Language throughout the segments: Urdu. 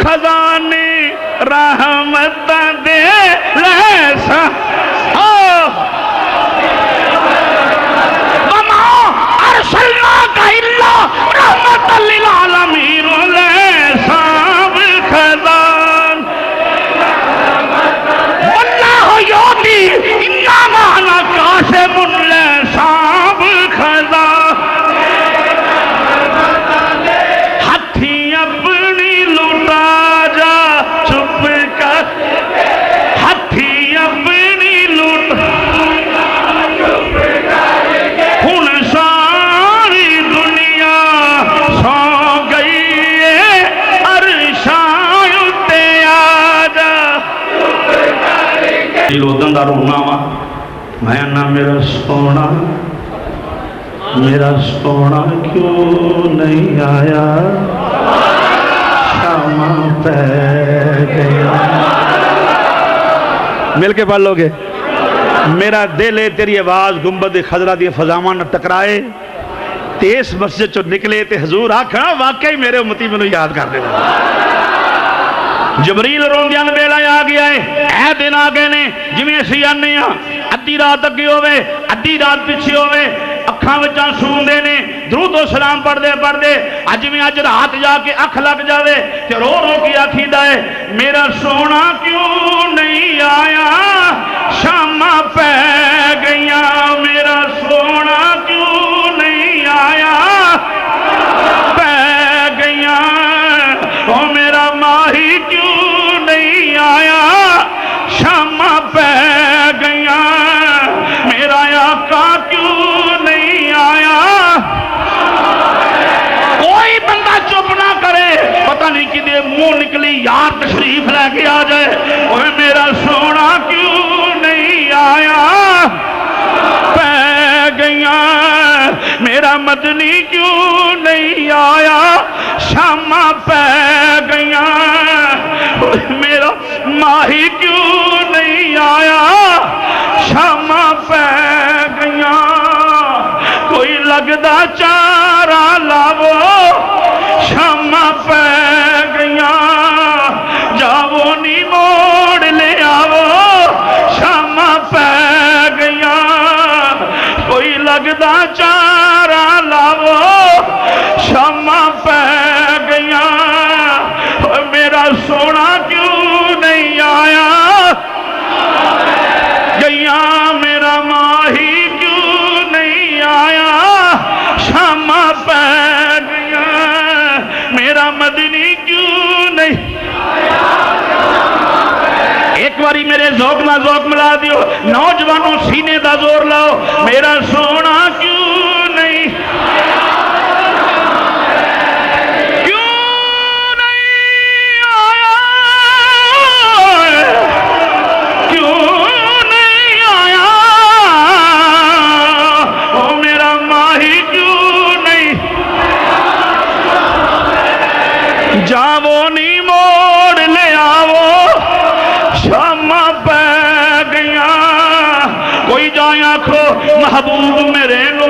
خزانے رحمت دے لیسا وما ارسلناک الا رحمت للعالمین لیسا بخزان واللہ یوتی انما انا قاسم لیسا بخزان لودن دا رونا وا میں نہ میرا سونا کیوں نہیں آیا شام پہ گیا مل کے پڑھ لو گے میرا دل ہے تیری آواز گنبد خضرا دی فضاواں نہ ٹکرائے تے اس مسجد چو نکلے تے حضور آکھنا واقعی میرے امتی میں یاد کر دے جبریل روندیاں ویلا آ گیا ہے اے دن آ گئے نے جویں اسی آنے ہاں ادھی رات اگے ہوے ادھی رات پیچھے ہوے اکھاں وچاں سوندے نے درود و سلام پڑھ دے اج میں اج رات جا کے اکھ لگ جاوے تے رو رو کے آکھیدا ہے میرا سونا کیوں نہیں آیا شاماں پہ گئیاں میرا سونا کیوں نہیں آیا پہ گئیاں او میرا ماہی کیوں نہیں آیا شاماں پہ گئیاں میرا آقا کیوں نہیں آیا کوئی بندہ چپ نہ کرے پتہ نہیں کدے منہ نکلی یار تشریف لے کے آ جائے اوہ میرا سونا کیوں نہیں آیا پہ گئیاں میرا مدنی کیوں نہیں آیا شاماں پہ گئیاں میرا ماہی کیوں نہیں آیا شاماں پہ گئیاں کوئی لگدا چارہ لاو شاماں پہ گئیاں جاؤ نی موڑ لے آو شاماں پہ گئیاں کوئی لگدا چارہ لاو شاماں پہ گئیاں میرا سونا کیوں نہیں آیا گئیاں میرا ماہی کیوں نہیں آیا شاماں پہ گئیاں میرا مدنی کیوں نہیں ایک باری میرے ذوق نہ ذوق ملا دیو نوجوانوں سینے دا زور لاؤ میرا سونا کیوں نہیں جاؤ نی موڑ لے آو شاماں پہ گئیاں کوئی جائیں آکھو محبوب میرے نو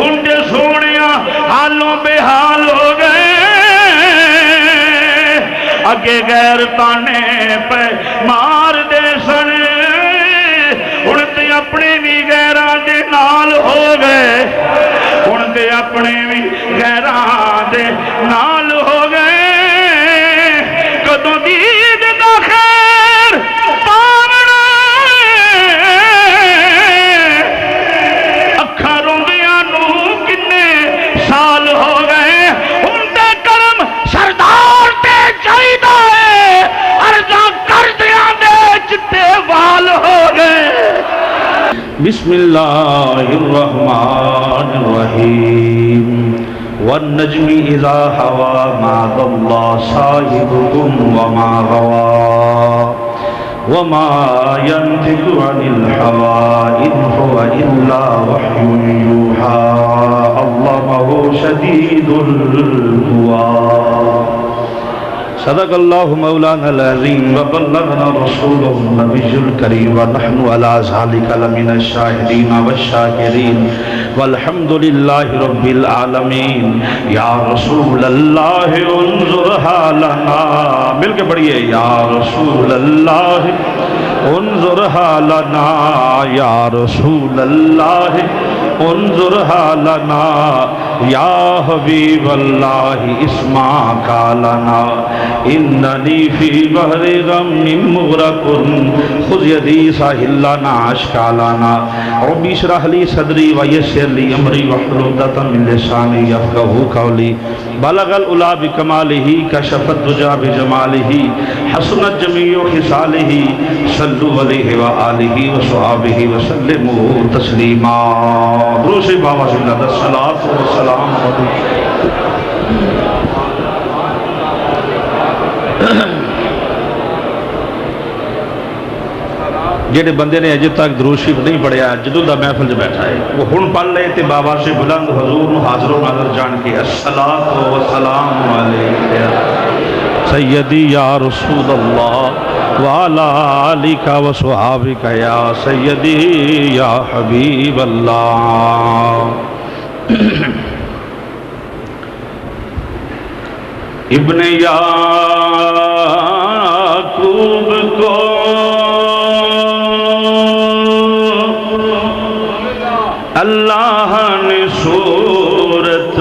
ان کے سونیاں حالوں بے حال ہو گئے اگے غیر تانے پہ مار دے سن ان تے اپنے بھی غیران دے نال ہو گئے ان تے اپنے بھی غیران دے نال ہو گئے کدوں دید دا خیر پاونا اکھاں روندیاں نو کنے سال ہو گئے ان دے کرم سردار تے چاہیدا ہے عرضاں کردیاں دے چٹے وال ہو گئے بسم اللہ الرحمن الرحیم والنجم اذا ہوا ما ضل صاحبكم وما غوا وما ينطق عن الهوى ان هو الا وحي يوحى علمه شديد القوى صدق اللہ مولانا العظیم وبلغنا رسوله النبی الکریم ونحن على ذلك لمن الشاہدین والشاکرین والحمد للہ رب العالمین یا رسول اللہ انظر حالنا مل کے پڑھیے یا رسول اللہ انظر حالنا یا رسول اللہ انظر حالنا یا حبیب اللہ اسمع قالنا اننی فی بحر غم مغرق خذ یدی ساحل لنا اشکالنا رب اشرح لی صدری ویسر لی امری واحلل عقدۃ من لسانی یفقهوا قولی بلغ العلا بکمالہ کشف الدجی بجمالہ حسنت جمیع خصالہ صلوا علیہ وآلہ وصحبہ وسلموا تسلیما درود سے بابا صلی اللہ علیہ الصلوۃ والسلام جڑے بندے نے اجے تک درود شریف نہیں پڑھیا جدوں دا محفل چ بیٹھا ہے وہ ہن پڑھ لے تے بابا سے بلند حضور نو حاضر و ناظر جان کے الصلاۃ والسلام علیک سیدی یا رسول اللہ وعلی آلک و صحابک یا سیدی یا حبیب اللہ ابن یعقوب کو اللہ نے صورت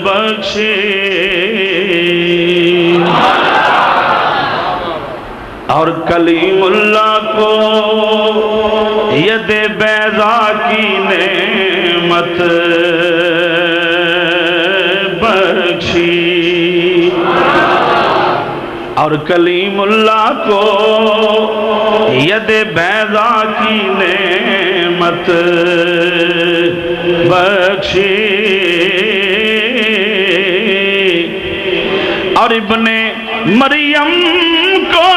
بخشی اور کلیم اللہ کو ید بیضا کی نعمت بخشی اور کلیم اللہ کو ید بیضا کی نعمت بخشی اور ابن مریم کو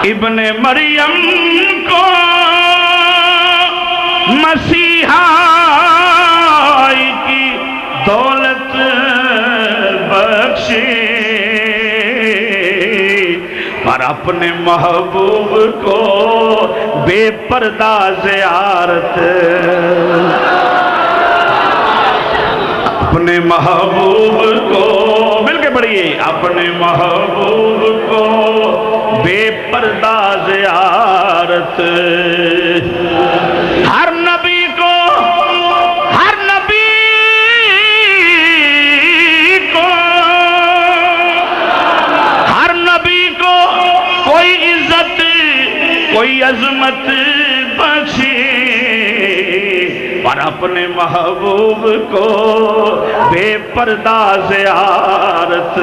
ابن مریم کو مسیحائی کی دولت بخشی پر اپنے محبوب کو بے پردہ زیارت اپنے محبوب کو مل کے پڑھیے اپنے محبوب کو بے پردہ زیارت ہر نبی کو کوئی عزت کوئی عظمت بخشی پر اپنے محبوب کو بے پردہ زیارت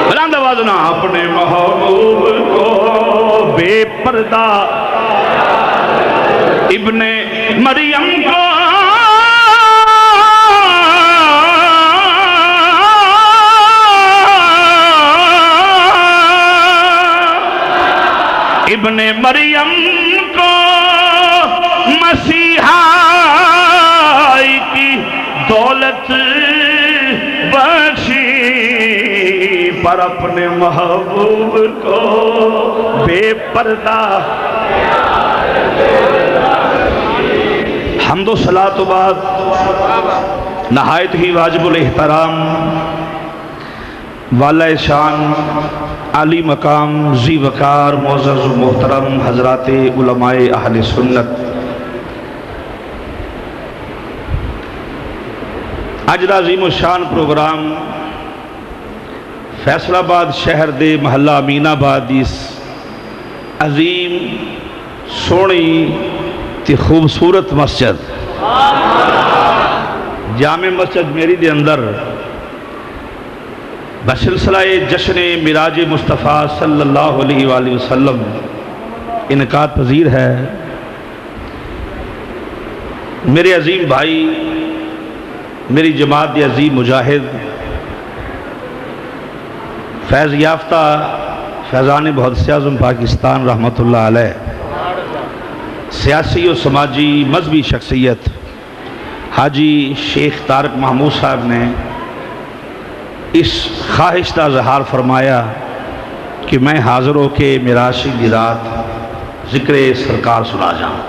بلند آواز نہ اپنے محبوب کو بے پردہ ابن مریم کو ابن مریم کو مسیحائی کی دولت بخشی پر اپنے محبوب کو بے پردہ حمد و صلاۃ و بعد نہایت ہی واجب الاحترام والا شان عالی مقام ذی وقار معزز و محترم حضرات علماء اہل سنت اج دا عظیم الشان پروگرام فیصل آباد شہر دے محلہ امین آباد اس عظیم سونی تی خوبصورت مسجد جامع مسجد میری دے اندر بسلسلہ جشن معراج مصطفیٰ صلی اللہ علیہ وآلہ وسلم انعقاد پذیر ہے۔ میرے عظیم بھائی، میری جماعت کے عظیم مجاہد، فیض یافتہ فیضان محدث اعظم پاکستان رحمۃ اللہ علیہ، سیاسی و سماجی مذہبی شخصیت حاجی شیخ طارق محمود صاحب نے اس خواہش کا اظہار فرمایا کہ میں حاضر ہو کے معراج دی رات ذکر سرکار سنا جاؤں.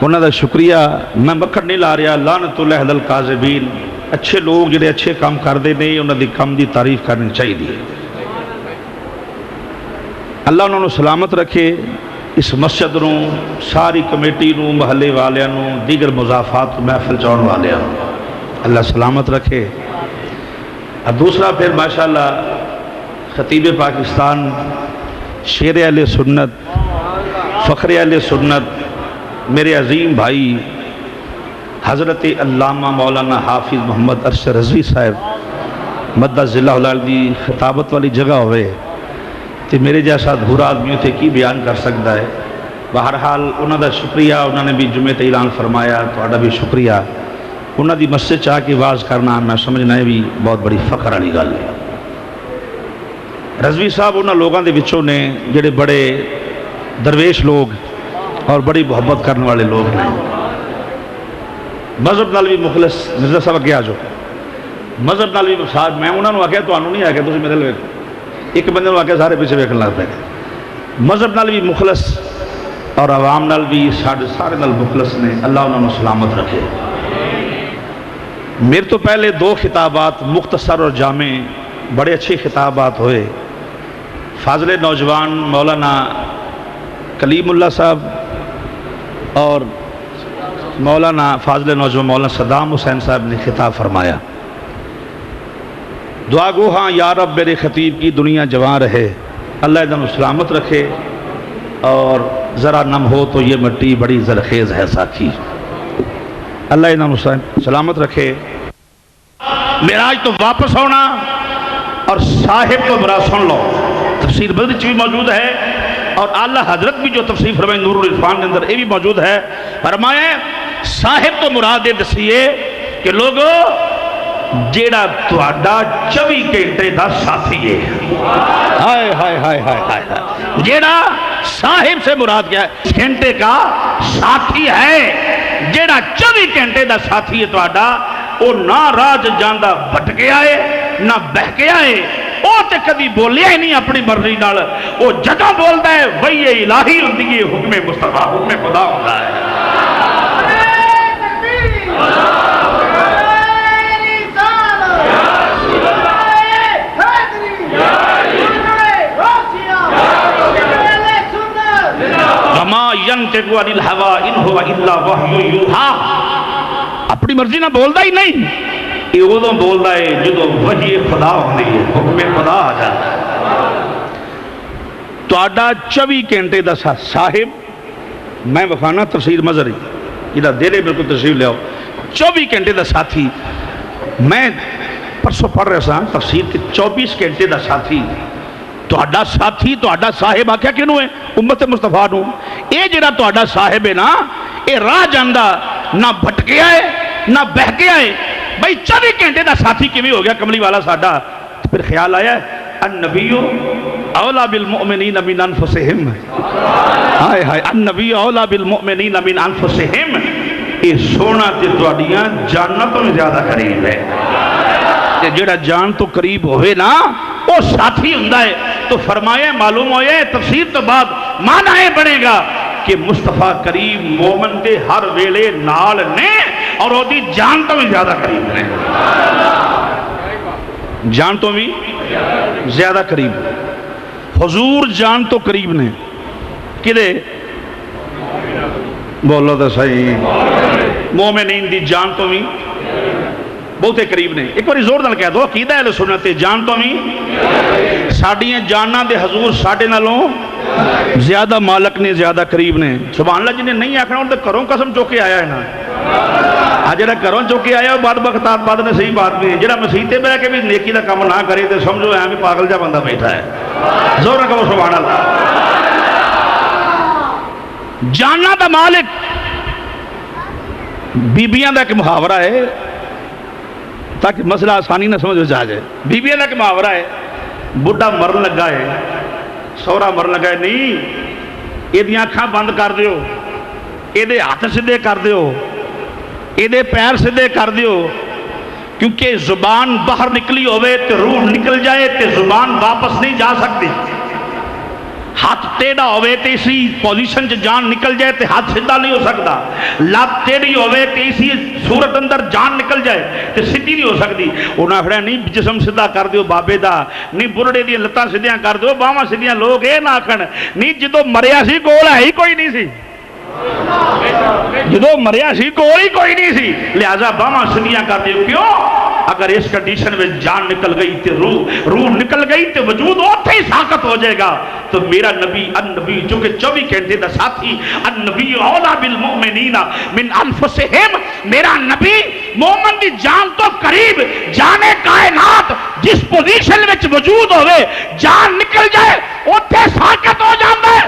انہوں کا شکریہ. میں مکھڑ نہیں لا رہا. لعنت اللہ علی الکاذبین. اچھے لوگ جڑے اچھے کام کرتے ہیں انہوں دی کام دی تعریف کرنی چاہیے. اللہ انہوں نے سلامت رکھے. اس مسجد نو، ساری کمیٹی نو، محلے والوں، دیگر مضافات محفل چاؤن والوں اللہ سلامت رکھے. اور دوسرا پھر ماشاءاللہ خطیب پاکستان، شیر اہل سنت، فخر اہل سنت، میرے عظیم بھائی حضرت علامہ مولانا حافظ محمد ارشد رضوی صاحب مدہ ضلع اللہ دی خطابت والی جگہ ہوئے تو میرے جیسا دھورا آدمیوں تے کی بیان کر سکتا ہے. بہرحال انہوں دا شکریہ. انہوں نے بھی جمعہ تے اعلان فرمایا، تو بھی شکریہ. انہوں دی مسجد چاہ کے واز کرنا میں سمجھنا ہے بھی بہت بڑی فخر والی گل ہے. رضوی صاحب انہوں لوگوں دے وچوں نے جڑے بڑے درویش لوگ اور بڑی محبت کرنے والے لوگ ہیں. مذہب نال بھی مخلص. مرزا صاحب اگے آ جاؤ. مذہب نال بھی صاحب میں انہوں نے آخیا تمہیں نہیں آخیا، تھی میرے لیے ایک بندے آ کے سارے پیچھے ویکن لگ پے. مذہب نال بھی مخلص اور عوام نال بھی سارے نال مخلص نے. اللہ انہوں نے سلامت رکھے. میرے تو پہلے 2 خطابات مختصر اور جامع بڑے اچھے خطابات ہوئے. فاضل نوجوان مولانا کلیم اللہ صاحب اور مولانا فاضل نوجوان مولانا صدام حسین صاحب نے خطاب فرمایا. دعا گو ہاں یا رب میرے خطیب کی دنیا جوان رہے، اللہ ادھر سلامت رکھے، اور ذرا نم ہو تو یہ مٹی بڑی زرخیز ہے ساتھی. اللہ ادھر سلامت رکھے. معراج تو واپس ہونا اور صاحب کو برا سن لو. تفسیر بدر بھی موجود ہے اور اعلیٰ حضرت بھی جو تفسیر فرمائے نور العرفان کے اندر یہ بھی موجود ہے. فرمائے صاحب تو مراد یہ دسیے کہ لوگو جیڑا تہاڈا 24 گھنٹے دا ساتھی ہے. ہائے ہائے ہائے ہائے ہائے. جیڑا صاحب سے مراد کیا ہے؟ گھنٹے کا ساتھی ہے. جیڑا 24 گھنٹے دا ساتھی ہے تہاڈا، وہ نہ راج جاندہ بھٹکیا ہے نہ بہکیا ہے. وہ تے کبھی بولیا ہی نہیں اپنی مرضی نال. وہ جدوں بولتا ہے وہی الہی ہوندی ہے، حکم مصطفیٰ، حکم خدا ہوتا ہے. وما ينطق عن الهوى ان هو الا وحی یوحی. اپنی مرضی نہ بولتا ہی نہیں. یہ ادو بولتا ہے جدو وحی خدا ہوتی ہے، حکم خدا آ جاتا ہے. تہاڈا 24 گھنٹے دا صاحب. میں وفانا تفسیر مظہری جہاں دیرے بالکل تشریف لے آؤ. 24 گھنٹے دا ساتھی. میں پرسوں پڑھ رہا سا تفسیر کے 24 گھنٹے دا ساتھی. تہاڈا ساتھی تہاڈا صاحب آکھیا کینوں ہے؟ امت مصطفیٰ نوں. اے جڑا تہاڈا صاحب ہے نا، اے راہ جاندا نہ بھٹکیا ہے نہ بہکیا ہے. بھائی 24 گھنٹے دا ساتھی کیویں ہو گیا کملی والا ساڈا؟ پھر خیال آیا النبی اولا بالمؤمنین من انفسہم. ہائے ہائے. النبی اولا بالمؤمنین من انفسہم. اے سونا تے تہاڈیاں جاناں تو زیادہ قریب ہے. تے جڑا جان تو قریب ہوئے نا وہ ساتھی ہوندا ہے. تو فرمایا معلوم ہویا ہے تفسیر تو بعد معنی بنے گا کہ مصطفیٰ کریم مومن دے ہر ویلے نال نے اور وہ دی جان تو بھی زیادہ قریب نے. جان تو بھی زیادہ قریب. حضور جان تو قریب نے. کدے بولو تو صحیح. مومنین دی جان تو بھی بہتے قریب نے. ایک باری زور نال کہہ دو عقیدہ اہل سنت جان تو بھی. ساڈیاں جاناں دے حضور ساڈے نالوں زیادہ مالک نے، زیادہ قریب نے. سبحان اللہ. جنہیں نہیں آکھنا انہوں نے گھروں قسم چوک کے آیا ہے نا. جڑا گھروں چوک کے آیا وہ بد بختار بد نصیب آدمی ہے. جڑا مسیح تے بیٹھ کے بھی نیکی دا کام نہ کرے تو سمجھو ہے بھی پاگل جا بندہ بیٹھا ہے. زور نہ کہو سبحان اللہ. جاناں دا مالک. بیبیاں دا ایک محاورہ ہے تاکہ مسئلہ آسانی نہ سمجھ جا جائے. بیبیاں دا ایک محاورہ ہے. بڑھا مرن لگا ہے، سورا مرن لگا ہے، نہیں یہ اکھاں بند کر دیو، یہ ہاتھ سیدھے کر دیو، یہ پیر سیدھے کر دیو، کیونکہ زبان باہر نکلی ہوئے تو روح نکل جائے تو زبان واپس نہیں جا سکتی. ہاتھ ٹیڑھا ہوئے تو اسی پوزیشن سے جان نکل جائے تو ہاتھ سیدھا نہیں ہو سکتا. لات ٹیڑھی ہوئے تو اسی صورت اندر جان نکل جائے تو سیدھی نہیں ہو سکتی. انہاں کھڑا نہیں جسم سیدھا کر دیو بابے دا، نہیں برڑے دی لتاں سیدھیاں کر دیو باواں سیدھیاں. لوگ اے نہ آکھن نہیں جدو مریا سی کول ہے ہی کوئی نہیں سی، جدو مریا سی کول ہی کوئی نہیں سی، لہذا باواں سیدھیاں کر دیو. کیوں؟ اگر اس کنڈیشن میں جان نکل گئی تو روح نکل گئی تو وجود اوتھے ہی ساقط ہو جائے گا. تو میرا نبی النبی جو کہ 24 گھنٹے دا ساتھی، النبی اولا بالمؤمنین من انفسہم، میرا نبی مومن دی جان تو قریب، جانے کائنات جس پوزیشن وچ وجود ہوئے جان نکل جائے اوتھے ساقط ہو جاندے.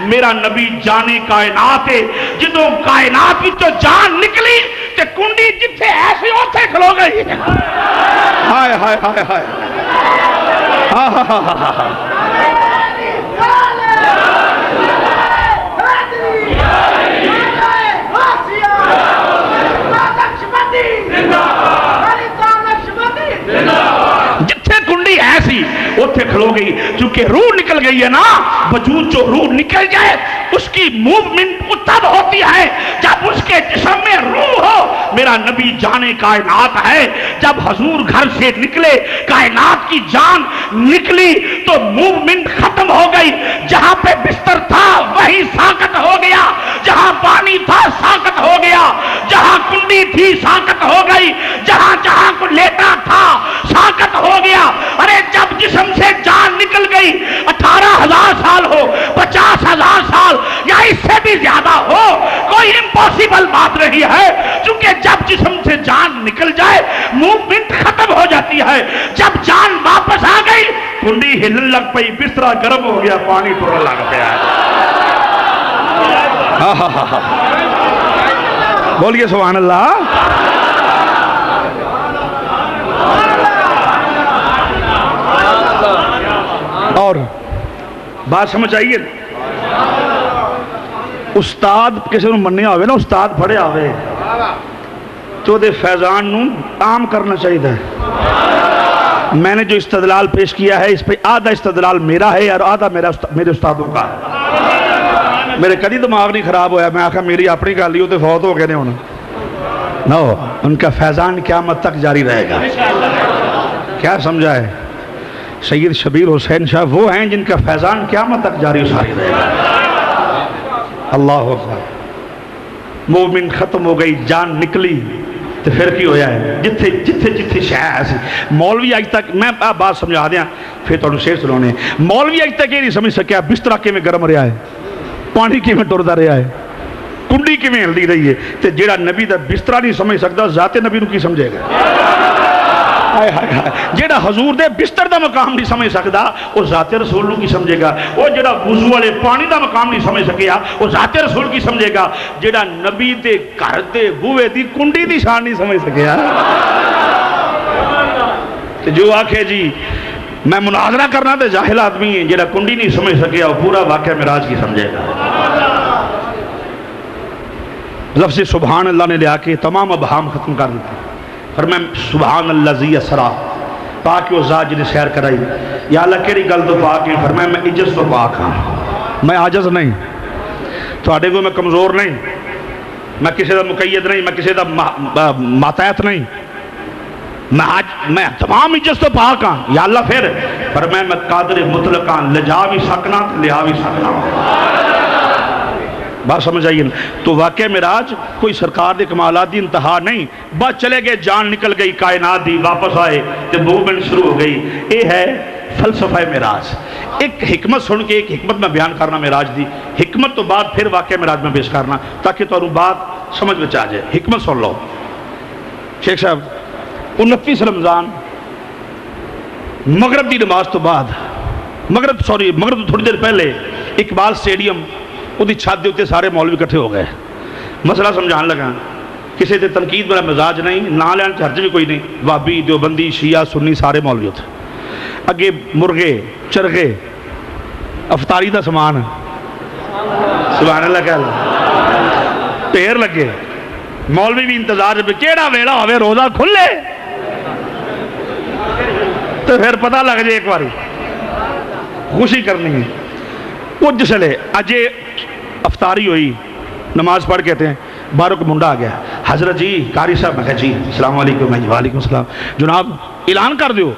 میرا نبی جانے کائنات ہے، جدوں کائنات وچوں جان نکلی تے کنڈی جتھے ایسے اوتھے کھلو گئی. ہائے ہائے ہائے ہائے ہاں ہاں ہاں ہاں ہاں. جتھے کنڈی ایسی اتھے کھلو گئی، چونکہ روح نکل گئی ہے نا. وجود جو روح نکل جائے اس کی موومنٹ تب ہوتی ہے جب اس کے جسم میں روح ہو. میرا نبی جانے کائنات ہے، جب حضور گھر سے نکلے کائنات کی جان نکلی تو موومنٹ ختم ہو گئی. جہاں پہ بستر تھا وہی ساقط ہو گیا، جہاں پانی تھا ساقط ہو گیا، جہاں کنڈی تھی ساقط ہو گئی، جہاں جہاں کو لیٹا تھا ساقط ہو گیا. ارے جب جسم سے جان نکل گئی 18,000 سال ہو، 50,000 سال یا اس سے بھی زیادہ ہو، کوئی امپاسبل بات نہیں ہے. چونکہ جب جسم سے جان نکل جائے موومنٹ ختم ہو جاتی ہے. جب جان واپس آ گئی کنڈی ہلن لگ پئی، بسترا گرم ہو گیا، پانی ٹرن لگ پیا. بولیے سبحان اللہ. اور بات سمجھ آئیے، استاد کسی نے منیا ہوئے نا، استاد پڑھیا ہوئے تو دے فیضان نو عام کرنا چاہیے. میں نے جو استدلال پیش کیا ہے اس پہ آدھا استدلال میرا ہے اور آدھا میرے استادوں کا ہے. میرے کدی دماغ نہیں خراب ہویا میں آکھا میری اپنی گل ہی ہوتے فوت ہو گئے نے ہونا. نو ان کا فیضان قیامت تک جاری رہے گا. کیا سمجھا ہے؟ سید شبیر حسین شاہ وہ ہیں جن کا فیضان قیامت تک جاری و ساری رہے گا. اللہ اکبر. مومن ختم ہو گئی، جان نکلی تو پھر کی ہویا ہے جتھے جتھے جتھے شاہ ایسی. مولوی آج تک میں بات سمجھا دیا پھر تو شیر سنانے. مولوی آج تک یہ نہیں سمجھ سکیا بسترا کے میں گرم رہا ہے، پانی کے میں ٹردا رہا ہے، کنڈی کے میں ہلدی رہی ہے. تو جیڑا نبی دا بسترا نہیں سمجھ سکتا ذات نبی نو کی سمجھے گا؟ جیڑا حضور دے بستر دا مقام نہیں سمجھ سکتا وہ ذات رسول کی سمجھے گا. وہ جیڑا وضو والے پانی دا مقام نہیں سمجھ سکیا وہ ذات رسول کی سمجھے گا. جیڑا نبی دے گھر دے بوئے دی کنڈی دی شان نہیں سمجھ سکیا جو آکھے جی میں مناظرہ کرنا تے جاہل آدمی ہے، جیڑا کنڈی نہیں سمجھ سکیا وہ پورا واقعہ معراج کی سمجھے گا. لفظ سبحان اللہ نے لیا کے تمام ابہام ختم کر دیتے. فرمائے سبحان اللہ ذی اسرا، پاک و ذات جنہیں سیر کرائی. یا اللہ کیڑی گل تو پاک ہے؟ فرمائے میں عجز تو پاک ہاں، میں عاجز نہیں، تھوڑے کو میں کمزور نہیں، میں کسی دا مقید نہیں، میں کسی دا ماتحت نہیں، میں تمام عجز تو پاک ہاں. یا اللہ پھر فرمائے میں قادر مطلق ہاں، لجا بھی سکنا لہا بھی سکنا. بات سمجھ آئیے. تو واقعہ معراج کوئی سرکار دے کمالات دی انتہا نہیں. بات چلے گئے، جان نکل گئی کائنات دی، واپس آئے تو موومنٹ شروع ہو گئی. یہ ہے فلسفہ معراج. ایک حکمت سن کے ایک حکمت میں بیان کرنا معراج دی، حکمت تو بعد پھر واقعہ معراج میں پیش کرنا تاکہ تو بات سمجھ میں آ جائے. حکمت سن لو. شیخ صاحب 29 رمضان مغرب دی نماز تو بعد، مغرب تو تھوڑی دیر پہلے اقبال سٹیڈیم وہ چھت دے اتنے سارے مولوی کٹھے ہو گئے. مسئلہ سمجھان لگا، کسی تے تنقید والا مزاج نہیں، نہ لین چرچ بھی کوئی نہیں. وابی دیوبندی شیعہ سنی سارے مولوی ہوتے. اگے مرغے چرغے افطاری دا سامان سبحان اللہ کہہ لو ڈھیر لگے. مولوی بھی انتظار پہ کیڑا ویلا ہوئے روزہ کھلے تو پھر پتہ لگ جائے ایک باری خوشی کرنی ہے کچھ چلے اجے افطاری ہوئی نماز پڑھ کہتے ہیں باہر کو منڈا آ گیا حضرت جی قاری صاحب میں کہا جی السلام علیکم میں وعلیکم السلام جناب اعلان کر دیو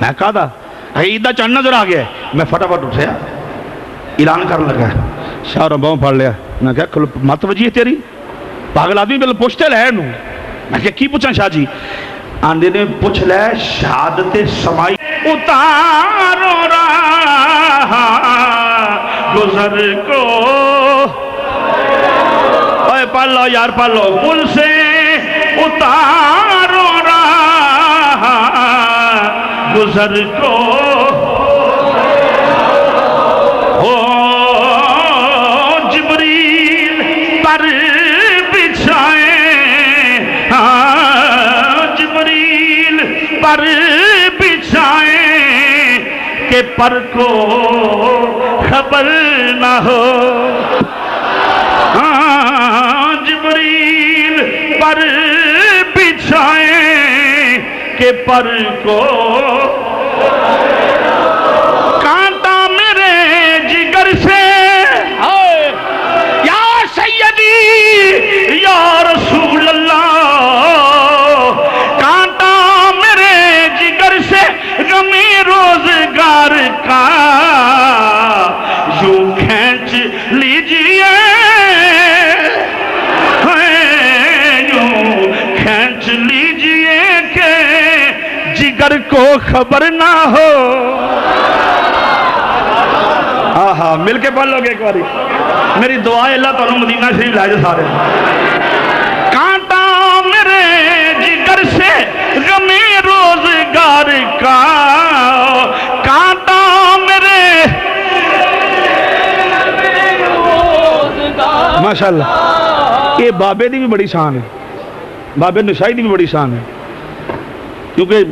میں کہا تھا عیدہ چند نظر آ گیا میں فٹافٹ اٹھیا اعلان کرنے لگا شاہ رباؤں پڑھ لیا میں کہا مت وجی تیری پاگل آدمی بل پوچھتے لے نو میں کہا کی پوچھا شاہ جی آندے نے پوچھ لے شہادت سمائی اتارو رہا گزر کو اوے پڑھ لو یار پڑھ لو پل سے اتارو رہا گزر کو ہو جبریل پر پر بچھائیں کہ پر کو خبر نہ ہو جبریل پر بچھائیں کہ پر کو کانٹا میرے جگر سے یا سیدی یا رسول اللہ غمی روزگار کا یوں کھینچ لیجئے یوں کھینچ لیجئے کہ جگر کو خبر نہ ہو آہا مل کے پڑھ لو گے ایک باری میری دعا ہے اللہ تعالیٰ مدینہ شریف لائے جو سارے کانٹا میرے جگر سے غمی روزگار کا کانٹا میرے ماشاءاللہ یہ بابے دی بھی بڑی شان ہے بابے نشائی دی بھی بڑی شان ہے کیونکہ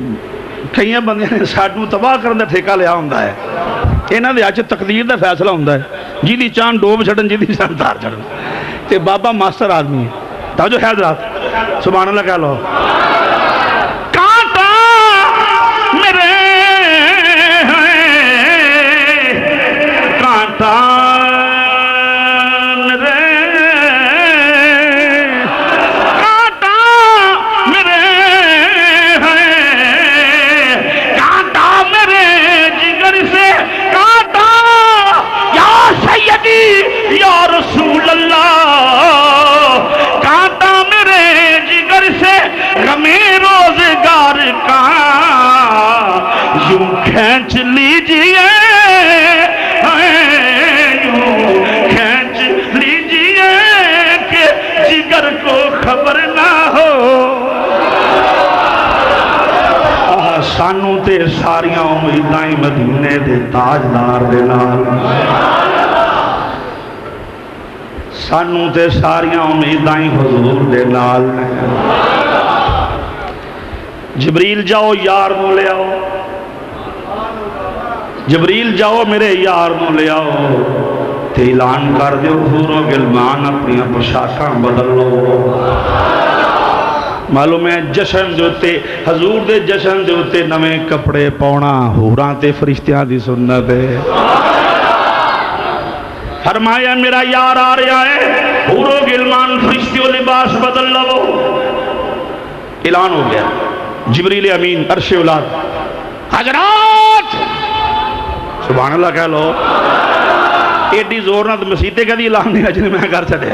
کئی بندے نے ساڈو تباہ کرنے کا ٹھیکہ لیا ہوتا ہے انہاں دے اچ تقدیر دا فیصلہ ہوتا ہے جی دی چاند ڈوب چھڑن جی دی چاند تار چھڑن تے بابا ماسٹر آدمی ہے توجہ ہے حضرات سبحان اللہ کہہ لو کانٹا میرے کانٹا یا رسول اللہ کانٹا میرے جگر سے غمی روزگار کا یوں کھینچ لیجئے یوں کھینچ لیجئے کہ جگر کو خبر نہ ہو سانو تے ساریاں امیداں مدینے دے تاجدار دے نال سانو تے ساریاں امیداں حضور دے نال جبریل جاؤ یار نو لے آؤ جبریل جاؤ میرے یار نو لے آؤ تے اعلان کر دیو حور و غلمان اپنی پوشاکاں بدل لو معلوم ہے جشن جو تے حضور دے جشن جو تے نویں کپڑے پونا حوراں تے فرشتیاں دی سنت ہے فرمایا میرا یار آ رہا ہے حور و غلمان فرشتیوں لباس بدل لو اعلان ہو گیا جبریل امین عرش اولاد حضرات سبحان اللہ کہہ لو ایڈی زور نہ مسیطے کا دی اعلان نہیں جنہیں میں کر چڑھے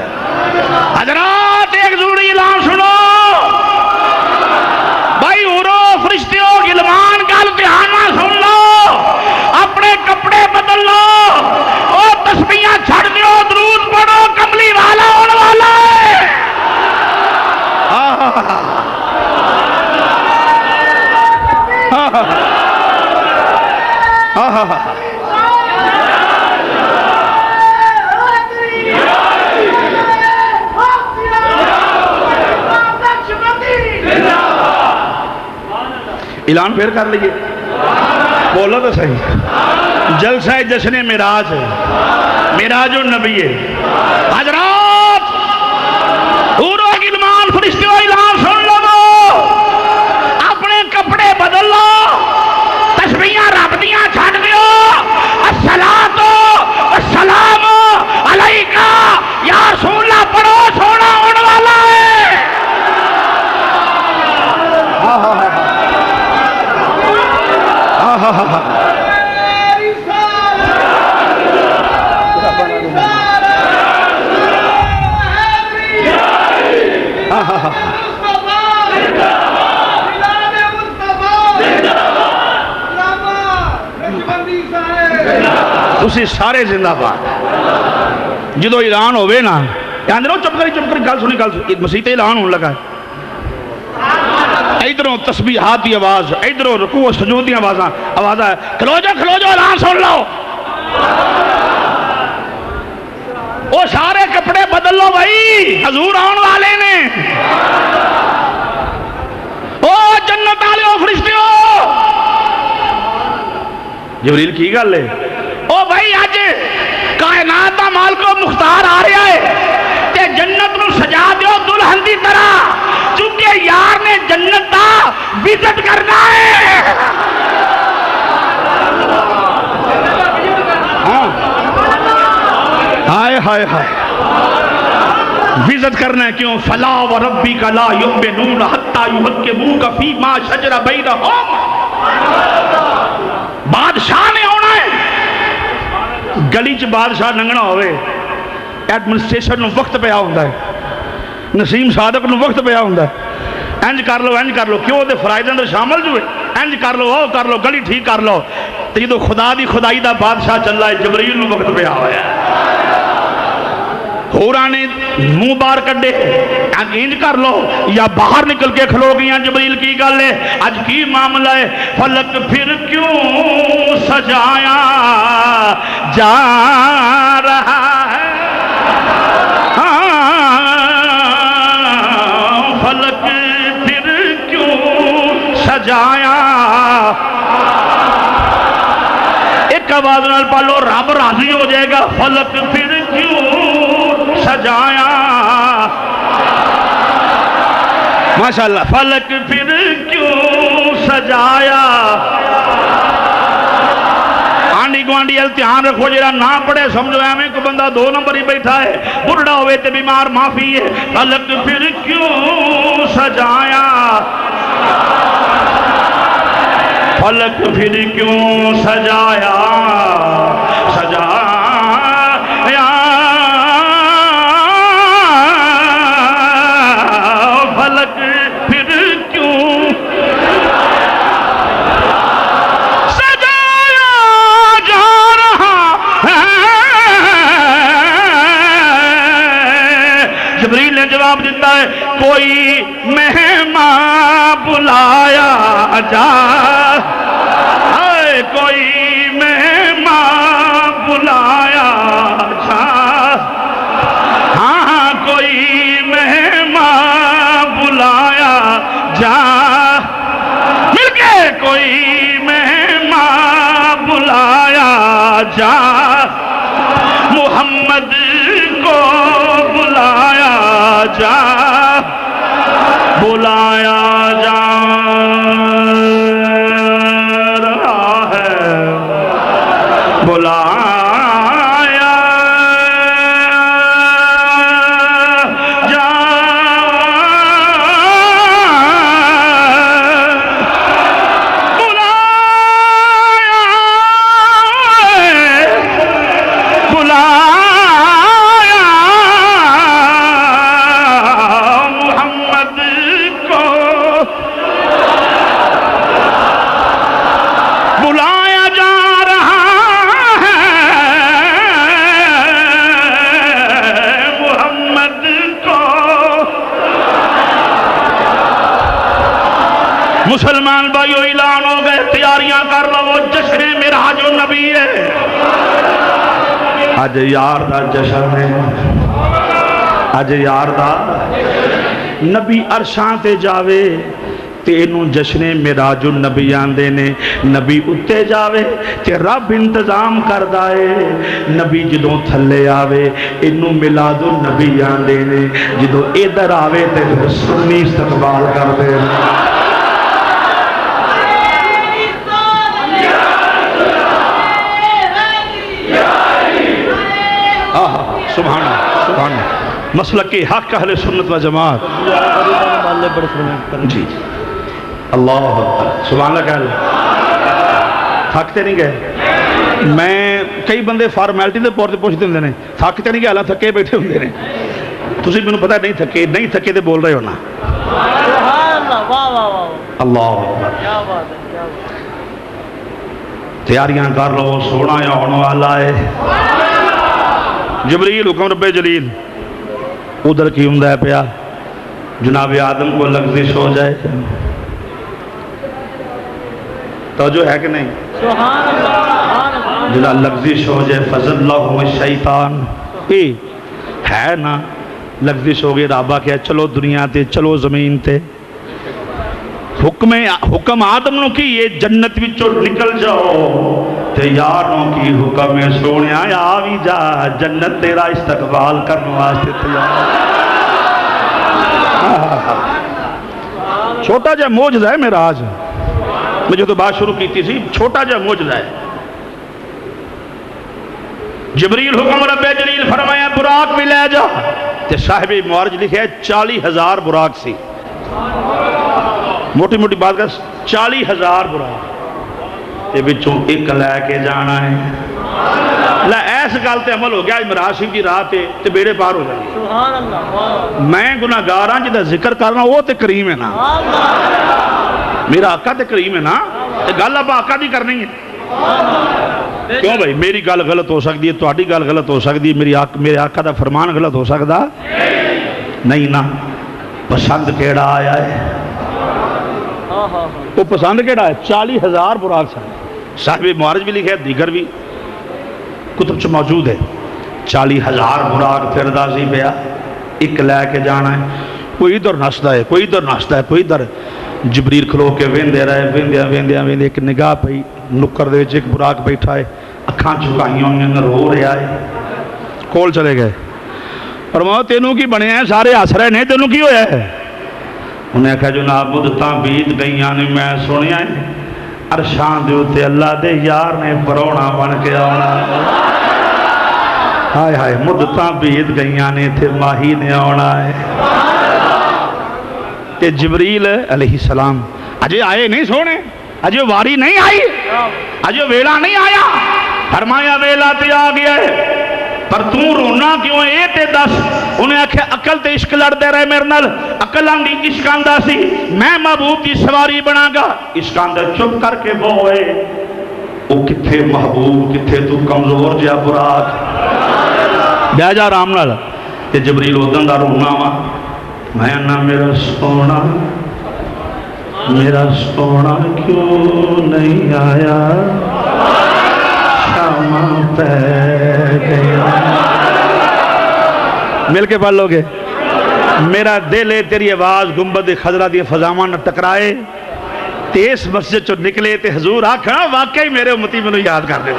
حضرات ایک ضروری اعلان سنو بھائی حور و فرشتیوں غلمان کا دھیان سن لو اپنے کپڑے بدل لو تسبیحاں چھڑ دیو درود پڑھو کملی والا ہونے والا ہے اعلان پھر کر لیے بولو تو صحیح جلسہ جشن معراج ہے معراج النبی ہے حضرات حور و غلمان فرشتوں اعلان سن لو، اپنے کپڑے بدل لو، تسبیحاں رب دیاں چھڈ دیو، الصلاۃ والسلام علیک یا رسول اللہ پڑھو، سونا ہونے والا ہے۔ تسی سارے زندہ باد جدو اعلان ہوئے نا یاد رہو، چپ کری گل سنی مسیح تے اعلان ہونے لگا ہے، ادھروں تسبیحات کی آواز، ادھروں رکوع و سجود کی آواز ہے، کھلو جاؤ اعلان سن لو، وہ سارے کپڑے بدل لو بھائی، حضور آن والے نے، او جنت والے او فرشتیو، جبریل کی گل ہے، او بھائی آج کائنات دا مالک و مختار آ رہا ہے تے جنت نو سجا دیو دلہن دی طرح، چونکہ یار نے جنت دا وزٹ کرنا ہے۔ ہائے ہائے ہائے، وزٹ کرنا ہے، کیوں؟ فلا وربک لا یؤمنون حتی یحکموک فیما شجر بینہم، بادشاہ نے ہونا ہے، گلی چ بادشاہ ننگنا ہوئے، ایڈمنسٹریشن نو وقت پیا ہوندہ ہے، نسیم صادق نو وقت پیا ہوندہ ہے، انج کر لو کیوں دے فرائض اندر شامل جو ہے، انج کر لو او کر لو، گلی ٹھیک کر لو، تو یہ تو خدا دی خدائی دا بادشاہ چل رہا ہے، جبریل نو وقت پیا ہوا ہے، ہورا نے منہ باہر کڈے، انج کر لو، یا باہر نکل کے کھلو گیا، جبریل کی گل ہے، آج کی معاملہ ہے، فلک پھر کیوں سجایا جا رہا ہے، فلک پھر کیوں سجایا، ایک آواز نال پڑھو، رب راضی ہو جائے گا، فلک پھر کیوں سجایا، ماشاءاللہ، فلک پھر کیوں سجایا، آنڈی گوانڈی التحان رکھو، جرا نہ پڑھے سمجھو ہمیں کو بندہ دو نمبر ہی بیٹھا ہے، بڑھڑا ہوئے تے بیمار معافی ہے، فلک پھر کیوں سجایا، فلک پھر کیوں سجایا، سجایا، فلک پھر کیوں سجایا جا رہا ہے، جبریل نے جواب دیتا ہے، کوئی مہمان بلایا جا، کوئی مہمان بلایا جا، ہاں کوئی مہمان بلایا جا، مل کے کوئی مہمان بلایا جا، محمد کو بلایا جا، بلایا جا رہا ہے، بلایا جا، بلایا محمد کو بلایا جا رہا ہے، محمد کو۔ مسلمان بھائیو اعلان ہو گئے، تیاریاں کر لو، وہ جشن معراج النبی ہے، اج یار دا جشن ہے، اج یار دا نبی عرشاں تے جاوے، تے اینوں جشن معراج النبی آندے نے. نبی اتے جاوے تے رب انتظام کردا ہے. نبی جدوں تھلے آوے اینوں میلاد النبی آندے نے. جدوں ادھر آوے تے پھر سنی استقبال کردے نے. سبحان اللہ سبحان اللہ. مسلک حق اہل سنت و جماعت. جی اللہ اکبر سبحان اللہ کہہ لیں. تھکتے نہیں گئے. میں کئی بندے فارمیلٹی دے طور تے پوچھتے ہوندے نے تھکتے نہیں گئے حالانکہ تھکے بیٹھے ہوندے نے. تسی مینوں پتہ نہیں تھکے تے بول رہے ہو نا. اللہ اکبر. تیاریاں کر لو سونا یا ہونے والا ہے. جبریل حکم رب جلیل. ادھر کی ہوں ہے پیا جناب آدم کو لغزش ہو جائے. توجہ ہے کہ نہیں؟ جناب لغزش ہو جائے فضل اللہ الشیطان ہے نا. لغزش ہو گئی رابع کیا چلو دنیا تے چلو زمین تے. حکم آدم نو کی یہ جنت وچوں نکل جاؤ تے یاروں کی حکم سونے آیا بھی جا جنت تیرا استقبال کرنے واسطے تیار. چھوٹا جا معجزہ ہے میرا. آج میں جو تو بات شروع کی تھی چھوٹا جا معجزہ ہے. جبریل حکم رب جلیل فرمایا براق بھی لے جا. تے صاحب معارج لکھے 40,000 براق سی. موٹی موٹی بات کر 40,000 براق تے بچوں ایک لے کے جانا ہے. لے ایس گل تے عمل ہو گیا معراج شریف کی رات تے بیڑے پار ہو جائیں. میں گناہگار ہاں جدا ذکر کرنا وہ تے کریم ہے نا. میرا آقا تے کریم ہے نا. گل آپ آقا دی کرنی ہے. کیوں بھائی میری گل غلط ہو سکتی ہے تہاڈی گل غلط ہو سکتی ہے میرے آقا دا فرمان غلط ہو سکتا نہیں نا. پسند کیڑا آیا ہے وہ پسند کیڑا ہے. 40,000 براق صاحب معارج بھی لکھے دیگر بھی کتب چ موجود ہے. 40,000 براق پھر دازی پیا ایک لے کے جانا ہے. کوئی ادھر نستا ہے کوئی ادھر نستا ہے کوئی ادھر. جبریل کھلو کے ویندے رہے ویندے ایک نگاہ پئی نکر دے وچ ایک براق بیٹھا ہے اکھاں چکائیاں ہوئیں رو رہا ہے. کول چلے گئے فرمایا تینوں کی بنے ہیں سارے ہس رہے نے تینوں کی ہویا ہے. انہیں کہا جناب مدتاں بیت گئیاں نے میں سنیا ہے عرشاں دے اوتے اللہ دے یار نے پرونا بن کے آنا. ہائے ہائے مدتاں بیت گئیاں نے تھے ماہی نے آنا ہے. تے جبریل علیہ السلام اجے آئے نہیں سونے اجے واری نہیں آئی اجے ویلا نہیں آیا. فرمایا ویلا تے آ گیا ہے پر توں رونا کیوں اے تے دس. انہیں آکھیا عقل تے عشق لڑ دے رہے میرے نال. عقل آندی عشق آندا سی میں محبوب کی سواری بنا گا. عشق آندا چپ کر کے بوئے او کتھے محبوب کتھے تو کمزور جا براق بہ جا رام نال. تے جبریل ادن دا رونا وا میں نہ میرا سونا کیوں نہیں آیا شام پہ گیا. مل کے پڑھ لو گے. میرا دل ہے تیری آواز گنبد خضرا دی فضاواں نہ ٹکرائے تے اس مسجد چوں نکلے تے حضور آکھنا واقعی میرے امتی مینوں یاد کر دے.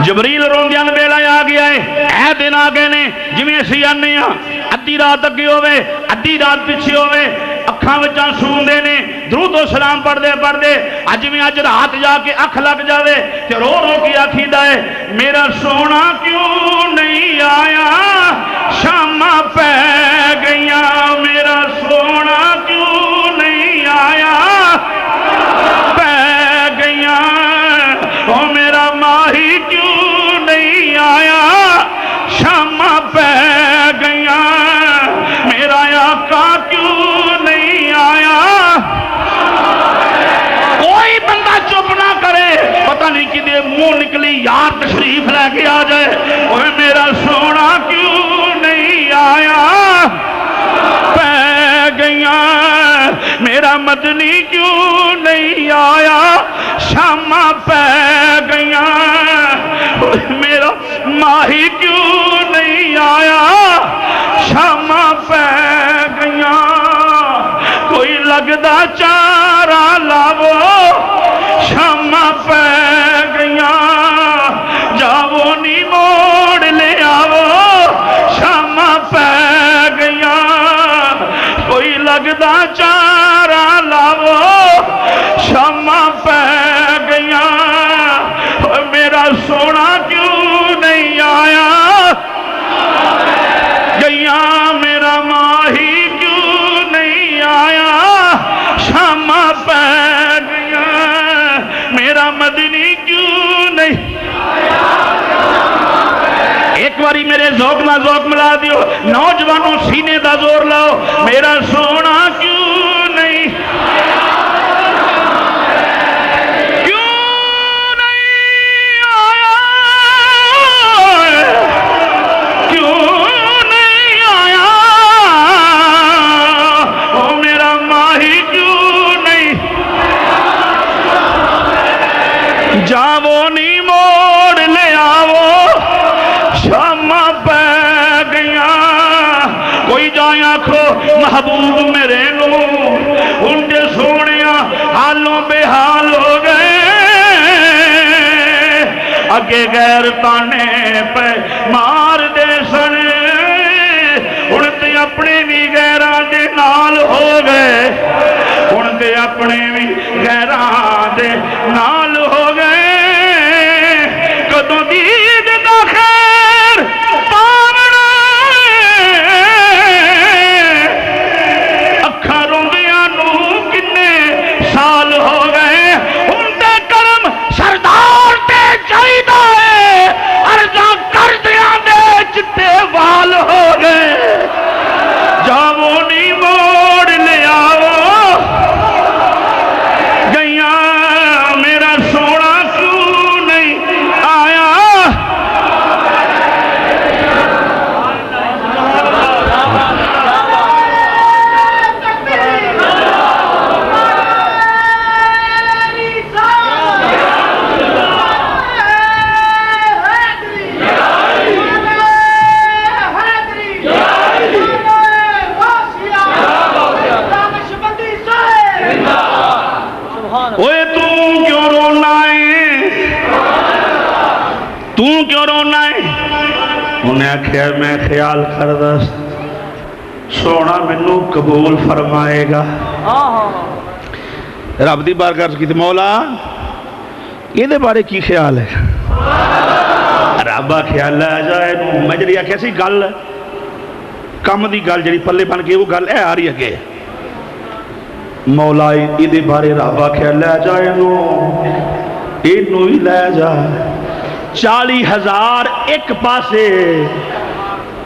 جبریل روندیاں ویلا آ گیا ہے. اے دن آ گئے نے جویں اسی آنے ہاں ادھی رات اگے ہوے ادھی رات پیچھے ہوے اکھاں وچ آنسو ہوندے نے درود و سلام پڑھدے اج میں اج رات جا کے اکھ لگ جاوے تے رو رو کے آکھیدا ہے میرا سونا کیوں نہیں آیا شاماں پہ گئیاں. میرا سونا کیوں نہیں آیا پہ گئیاں. او میرا ماہی کیوں نہیں آیا شاماں پہ گئیاں. میرا آقا کیوں نہیں آیا. کوئی بندہ چپ نہ کرے پتہ نہیں کدے منہ نکلی یار تشریف لے کے آ جائے. اوہ میرا سونا کیوں نہیں آیا پہ گئیاں. میرا مدنی کیوں نہیں آیا شاماں پہ گئیاں. میرا ماہی کیوں نہیں آیا شاماں پہ گئیاں. کوئی لگدا چارا لاو شاما پہ گئیاں جاو نی موڑ لے آو شاما پہ گئیاں کوئی لگدا چارا لاو شاما پہ گئیاں میرا سونا کیوں نہیں آیا گئیاں میرا ماہی کیوں نہیں آیا شاما پہ گئیاں میرا مدنی کیوں نہیں ایک باری میرے ذوق نہ ذوق ملا دیو نوجوانوں سینے دا زور لاؤ میرا سونا کیوں نہیں جاو نی موڑ لے آو شاما پہ گئیاں کوئی جائیں آکھو محبوب میرے نو ان کے سونیاں حالوں بے حال ہو گئے اگے غیر تانے پہ مار دے سن ان تے اپنے بھی غیران دے نال ہو گئے ان تے اپنے بھی غیران دے نال ہو گئے کدوں دید دا خیر پاونا اکھاں روندیاں نو کنے سال ہو گئے ان دے کرم سردار تے چاہیدا ہے عرضاں کردیاں دے چٹے وال ہو گئے جاو نی موڑ لے آو گئیاں میرا سونا کیوں نہیں آیا اوے تو کیوں رونا ہے تو کیوں رونا ہے انہیں آکھیا میں خیال کردہ سونا منو قبول فرمائے گا رب دی بارگاہ کی تے مولا یہ دے بارے کی خیال ہے ربا خیال ہے جائے میں جڑی آکھیا سی گل کم دی گل جڑی پلے بن کے وہ گل اے آ رہی ہے کہ مولا ایدے بارے رابا کیا لے جائے انہوں ہی لے جا 40,000 ایک پاسے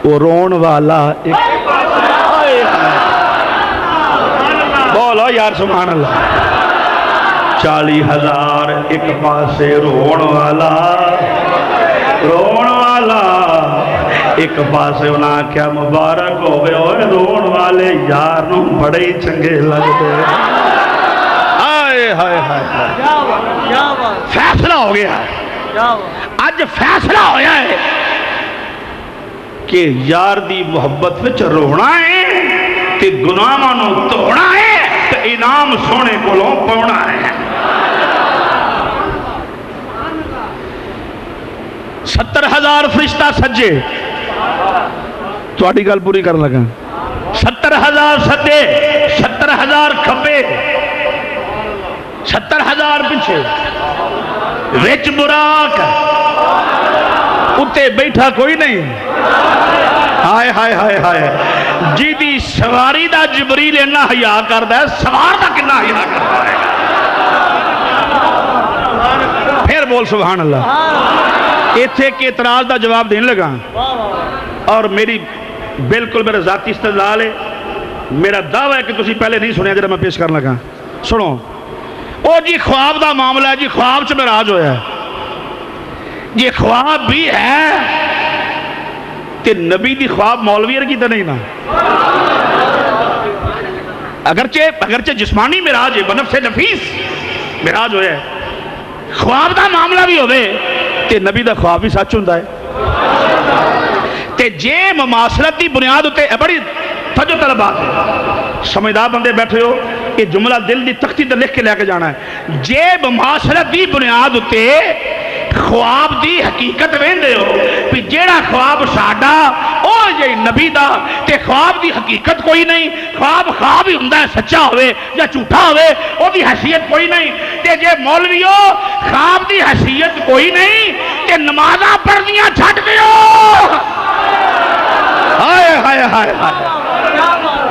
وہ رون والا ایک پاسے بولو یار سبحان اللہ 40,000 ایک پاسے رون والا ایک پاسے انہاں کیا مبارک ہوئے اور رون والے یار نوں بڑے ہی چنگے لگتے آئے ہائے ہائے فیصلہ ہو گیا ہے آج فیصلہ ہویا ہے کہ یار دی محبت وچ رونا ہے کہ گناہاں نوں توڑنا ہے تے انعام سونے کولوں پاؤنا ہے 70,000 فرشتہ سجے تواڈی گل پوری کرن لگا 70,000 سجے 70,000 کھبے 70,000 پیچھے وچ براق اتے بیٹھا کوئی نہیں ہائے ہائے ہائے ہائے جی دی سواری دا جبریل انہا حیا کردا ہے سوار دا کنہ حیا کردا ہے پھر بول سبحان اللہ ایتھے کے اعتراض دا جواب دینے لگا اور میری بالکل میرا ذاتی استدلال ہے میرا دعویٰ ہے کہ تسی پہلے نہیں سنیا جب میں پیش کرنے لگا سنو او جی خواب دا معاملہ ہے جی خواب چ معراج ہویا ہے یہ خواب بھی ہے کہ نبی دی خواب مولوی کی تو نہیں نا اگرچہ جسمانی معراج ہے بنفس نفیس معراج ہویا ہے خواب دا معاملہ بھی ہوئے کہ نبی دا خواب بھی سچ ہوندہ ہے تے جے مماثلت دی بنیاد ہوتے بڑی توجہ طلب بات ہے سمجھدار بندے بیٹھے ہو یہ جملہ دل دی تختی تے لکھ کے لے کے جانا ہے. جے معاشرت دی بنیاد اتے خواب دی حقیقت ویندے ہو کہ جیڑا خواب ساڈا او جے نبی دا تے خواب دی حقیقت کوئی نہیں, خواب ہی ہوندا ہے سچا ہوئے یا جھوٹا ہوئے, او دی حیثیت کوئی نہیں. تے جے مولویو خواب دی حیثیت کوئی نہیں تے نمازاں پڑھنیاں چھڈ دیو. ہائے ہائے ہائے ہائے,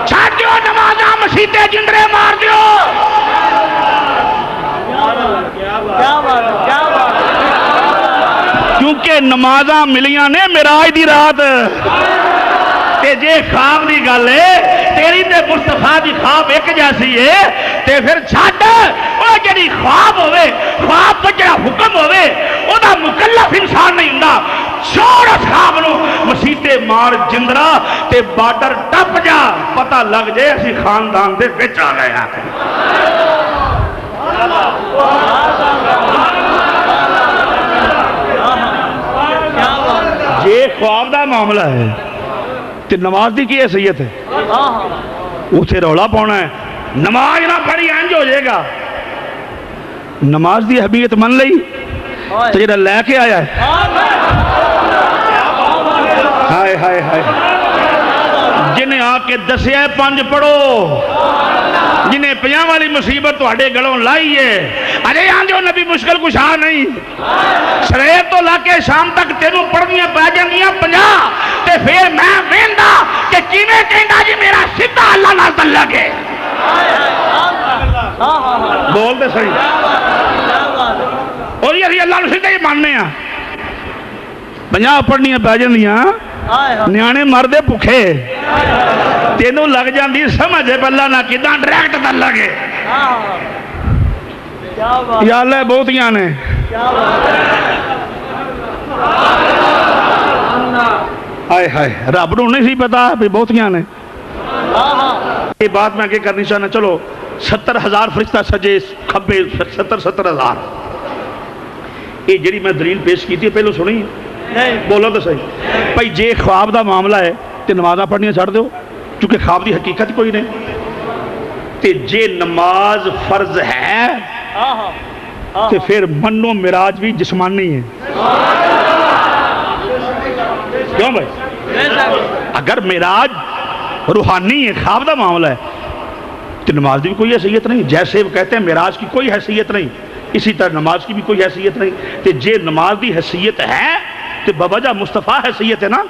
چھڈ دیو نمازاں, مسیتے جندرے مار دیو. کیونکہ نمازاں ملیاں نے معراج دی رات. تے جے خواب دی گل ہے تیری تے مصطفیٰ دی خواب ایک جیسی ہے تے پھر چھڈ او جڑی خواب ہوئے, خواب تے جڑا حکم ہوئے او دا مکلف انسان نہیں ہوندا. چھوڑ اس خواب نو, مسیتے مار جندرا تے بارڈر ٹپ جا, پتہ لگ جائے اسی خاندان دے وچ آ گئے ہیں. جے خواب دا معاملہ ہے تے نماز دی کی حیثیت ہے؟ اتھے رولا پاؤنا ہے, نماز نہ پڑھی انج ہو جائے گا. نماز دی اہمیت من لئی تو جڑا لے کے آیا ہے. ہائے ہائے ہائے, جنہیں آ کے دسیا ہے 5 پڑھو, جنہیں 50 والی مصیبت تواڈے گلوں لائی ہے, ارے آندھو نبی مشکل کچھ آ نہیں. شریر تو لا کے شام تک تینوں پڑھنیاں پہ جاندیاں 50 تے پھر میں ویندا کہ کیویں کہندا جی میرا سیدھا اللہ نال تعلق ہے. بول دے صحیح, اور یہ اللہ نو سیدھا ہی ماننے ہیں. 50 پڑھنیاں پہ جاندیاں, نیانے مردے بھکھے, تینوں لگ جاندی سمجھ ہے اللہ نہ کداں ڈائریکٹ تعلق ہے. یا اللہ بہتیاں نے ہائے ہائے, رب نو نہیں سی پتا بھی بہتیاں نے. یہ بات میں آگے کرنی چاہنا. چلو 70,000 فرشتہ سجے کھبے, 70,000. یہ جڑی میں دلیل پیش کی تھی پہلو سنی بولو تو صحیح. بھائی جے خواب دا معاملہ ہے تے نمازاں پڑھنیاں چھڑ دیو, کیونکہ خواب دی حقیقت کوئی نہیں. تے جے نماز فرض ہے تے پھر منو معراج بھی جسمانی ہے. کیوں بھائی؟ اگر معراج روحانی ہے, خواب دا معاملہ ہے, تو نماز دی بھی کوئی حیثیت نہیں. جیسے وہ کہتے ہیں معراج کی کوئی حیثیت نہیں, اسی طرح نماز کی بھی کوئی حیثیت نہیں. تے جے نماز دی حیثیت ہے تو بابا مصطفیٰ حیثیت ہے نا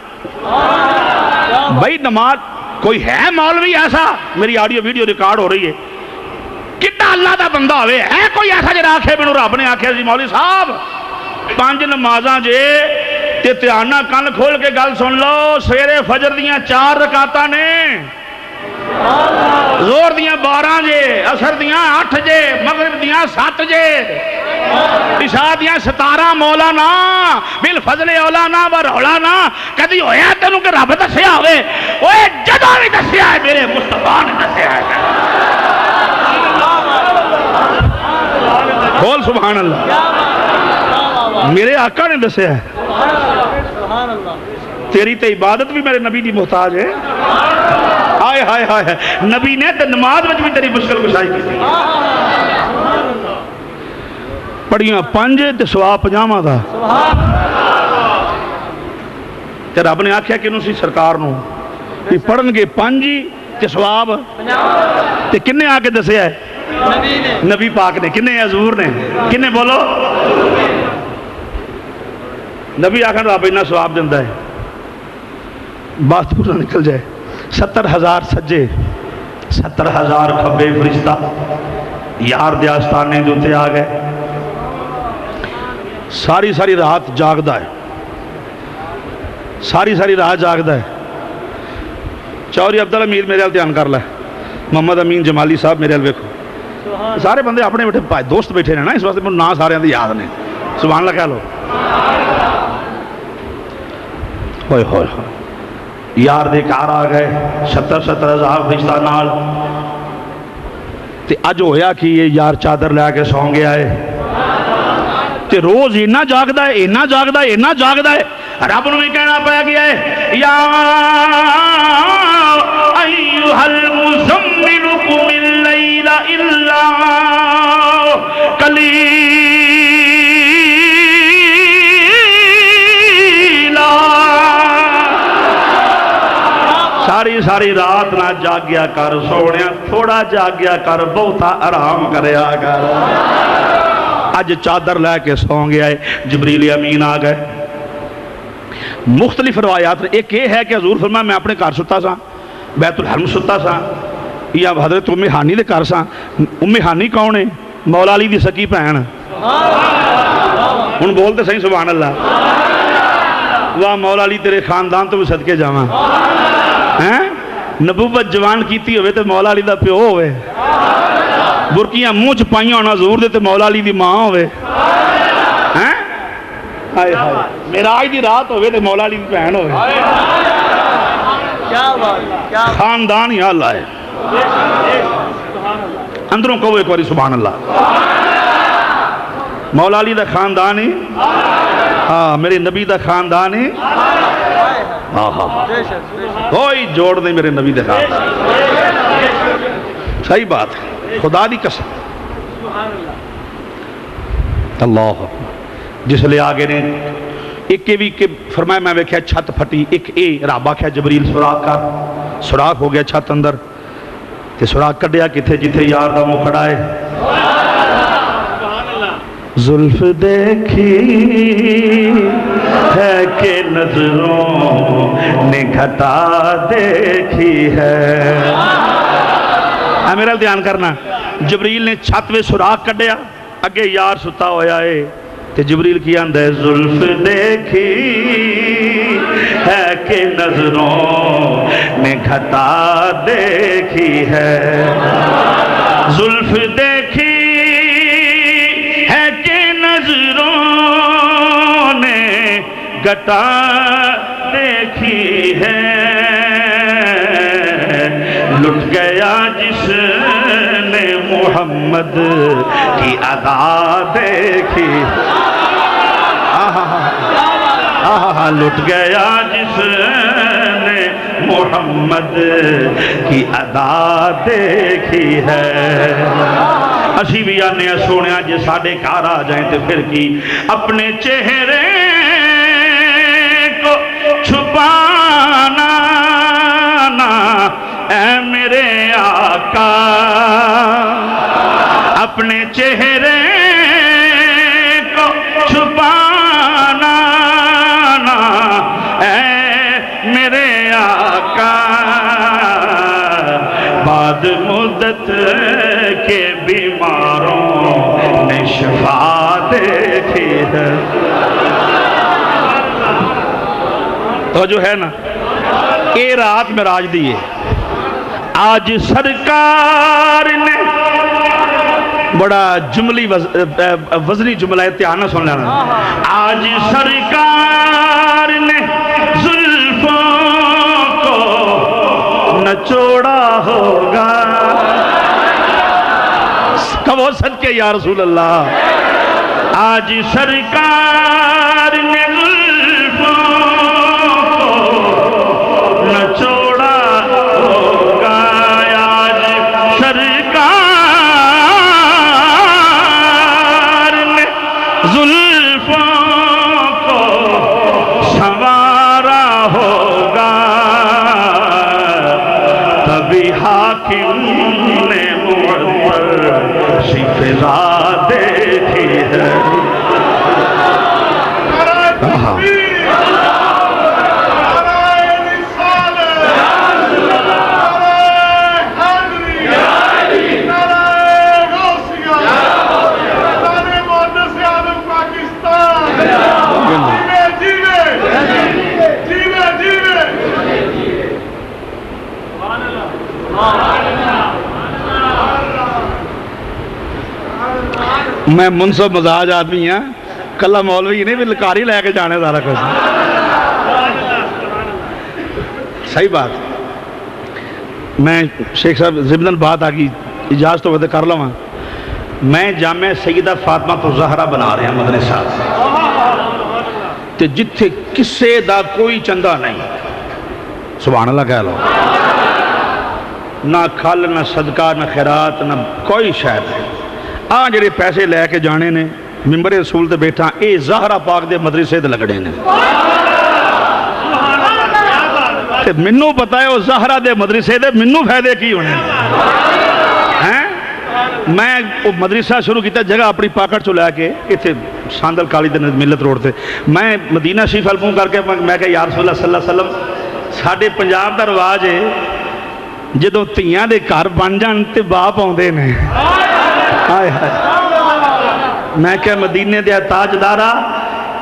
بھائی. نماز کوئی ہے مولوی ایسا, میری آڈیو ویڈیو ریکارڈ ہو رہی ہے, کتنا اللہ دا بندہ ہوئے ہے کوئی ایسا جڑا آکھے میں رب نے آکھے جی مولوی صاحب 5 نمازاں جے تے تیانہ کن کھول کے گل سن لو, سویرے فجر دیاں 4 رکعتاں نے, زور دیاں 12 جے, عصر دیاں 8 جے, مغرب دیاں 7 جے, عشاء دیاں 17. مولانا بالفضل اولانا برولانا کدی ہویا تینوں کہ رب دسیا ہوئے؟ اوے جدوں بھی دسیا ہے میرے مصطفیٰ نے دسیا ہے. بول سبحان اللہ, میرے آقا نے دسیا ہے. تیری تے عبادت بھی میرے نبی دی محتاج ہے. ہائے ہائے ہائے, نبی نے تے نماز وچ بھی تیری مشکل کشائی کی تھی. پڑھیاں 5 تے ثواب 50 دا. تے رب نے آکھیا کہ انہوں سی سرکار نو کہ پڑھن گے 5 تے ثواب 50. تے کنے آ کے دسیا ہے؟ نبی پاک نے. کنے؟ حضور نے. کنے بولو؟ نبی آخر رب انہا ثواب دیندہ ہے, بات پورا نکل جائے. 70,000 سجے, 70,000 کھبے فرشتہ یار دے آستانے دوتے آ گئے. ساری رات جاگدہ ہے, ساری رات جاگدہ ہے. چوری عبداللہ امیر میرے حال دھیان کر لے, محمد امین جمالی صاحب میرے حال ویکھو. سارے بندے اپنے بیٹھے دوست بیٹھے رہنا, اس واسطے میں نا سارے اندھے یاد نے. سبحان اللہ کہہ لو. ہوئے ہوئے ہوئے, یار دے کار آ گئے 70,000 فرشتہ نال. تے اج ہویا کہ یہ یار چادر لے کے سو گیا ہے, تے روز اینا جاگدا ہے, اینا جاگدا ہے, اینا جاگدا ہے. رب نو بھی کہنا پہ گیا ہے یا ایھا المزمل قم اللیل إلا قليلا ساری رات نہ جاگیا کر سونے تھوڑا جاگیا کر بہتا آرام کریا کر اج چادر لے کے سو گیا ہے جبریل امین آ گئے مختلف روایات ایک یہ ہے کہ حضور فرمایا میں اپنے گھر ستا سا بیت الحرم ستا سا یا حضرت ام ہانی دے گھر سا ام ہانی کون ہے مولا علی دی سکی بہن ہن بولتے صحیح سبحان اللہ واہ مولا علی تیرے خاندان تو بھی صدقے جاواں نبوت جوان کیتی ہوئے تے مولا علی دا پیو ہوئے برکیاں منہ چ پائیاں ہونا حضور دے تے مولا علی دی ماں ہوئے معراج دی رات ہوئے تے مولا علی دی بہن ہوئے خاندان ہی اللہ ہے اندروں کہو ایک باری سبحان اللہ مولا علی دا خاندان ہی ہاں میرے نبی دا خاندان ہی کوئی جوڑ نہیں میرے نبی دے خاندان صحیح بات ہے خدا دی قسم اللہ جس لئے آگے نے ایک بھی فرمایا میں ویکھیا چھت پھٹی ایک اے رابا کیا جبریل سراغ کا سراغ ہو گیا چھت اندر تے سراغ کڈیا کتھے جتھے یار دا منہ کھڑا ہے زلف دیکھی ہے کہ نظروں نے گھٹا دیکھی ہے میرا دھیان کرنا جبریل نے چھت میں سراغ کڈیا اگے یار ستا ہویا ہے تے جبریل کی اندر زلف دیکھی ہے کہ نظروں نے گھٹا دیکھی ہے زلف دیکھی ہے کہ نظروں نے گھٹا دیکھی ہے لٹ گیا جس نے محمد کی ادا دیکھی لٹ گیا جس نے محمد کی ادا دیکھی ہے اسی بھی آنے سونے جے ساڑھے گھر آ جائیں تو پھر کی اپنے چہرے کو چھپانا نا اے میرے آقا اپنے چہرے کو چھپانا نا اے میرے آقا بعد مدت کے بیماروں نے شفا دیکھی ہے تو جو ہے نا اے رات معراج دی ہے آج سرکار نے بڑا جملی وزنی جملہ اتحانہ سن لینا آج سرکار نے زلفوں کو نچوڑا ہوگا کہو صدقے یا رسول اللہ آج سرکار نے زلفوں کو نچوڑا ہوگا آج سرکار نے زلفوں کو سنوارا ہوگا تبھی حاکم نے معطر سی فضا دیکھی ہے میں منصب مزاج آدمی ہاں کلا مولوی نہیں بھی لکاری لے کے جانے سارا کچھ صحیح بات میں شیخ صاحب ضمن بات آگی اجازت تو ودے کر لوں میں جامع سیدہ فاطمہ تو زہرا بنا رہے ہیں مدنی صاحب تے جتھے کسے دا کوئی چندہ نہیں سبحان اللہ کہہ لو نہ کھل نہ صدقہ نہ خیرات نہ کوئی شے نہیں جڑے پیسے لے کے جانے نے ممبر رسول تے بیٹھا اے زہرا پاک دے مدرسے تے لگڑے نے تے منوں پتہ ہے وہ زہرا دے مدرسے دے منوں فائدے کی ہونے ہیں میں مدرسہ شروع کیتا جگہ اپنی پاکٹ چو لے کے اتنے ساندل کالی دے ملت روڈ تے میں مدینہ شریف الفوں کر کے میں کہ یا رسول اللہ صلی اللہ علیہ وسلم ساڈے پنجاب دا رواج ہے جدوں تھیاں دے گھر بن جان تے باپ آوندے نے ہائے ہائے میں کہ مدینے دے تاجدارا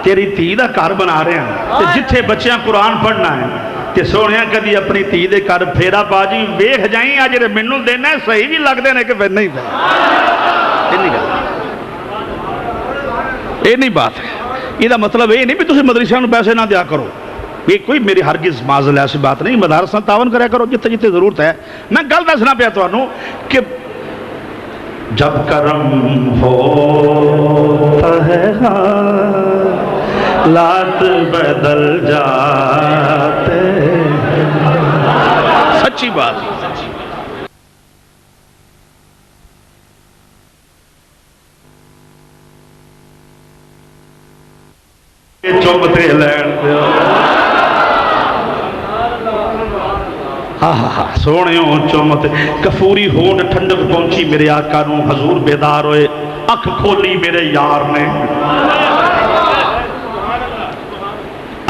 تیری تھی دا گھر بنا رہے ہیں تے جتھے بچیاں قرآن پڑھنا ہے تے سونیاں کدی اپنی تھی دے گھر پھیرا پا جی ویکھ جائیں آ جڑے مینوں دینا صحیح بھی لگدے نے کہ پھر نہیں یہ نہیں بات ہے یہ دا مطلب یہ نہیں بھی تسی مدرسیاں نوں پیسے نہ دیا کرو یہ کوئی میری ہرگز معذل ایسی بات نہیں مدارس نال تعاون کریا کرو جتنے جتنے ضرورت ہے میں گل دسنا پیا تانوں کہ جب کرم ہوتا ہے حالات بدل جاتے سچی بات چومتے لین سونیوں چومتے کفوری ہونڈ ٹھنڈک پہنچی میرے آقا نوں حضور بیدار ہوئے اکھ کھولی میرے یار نے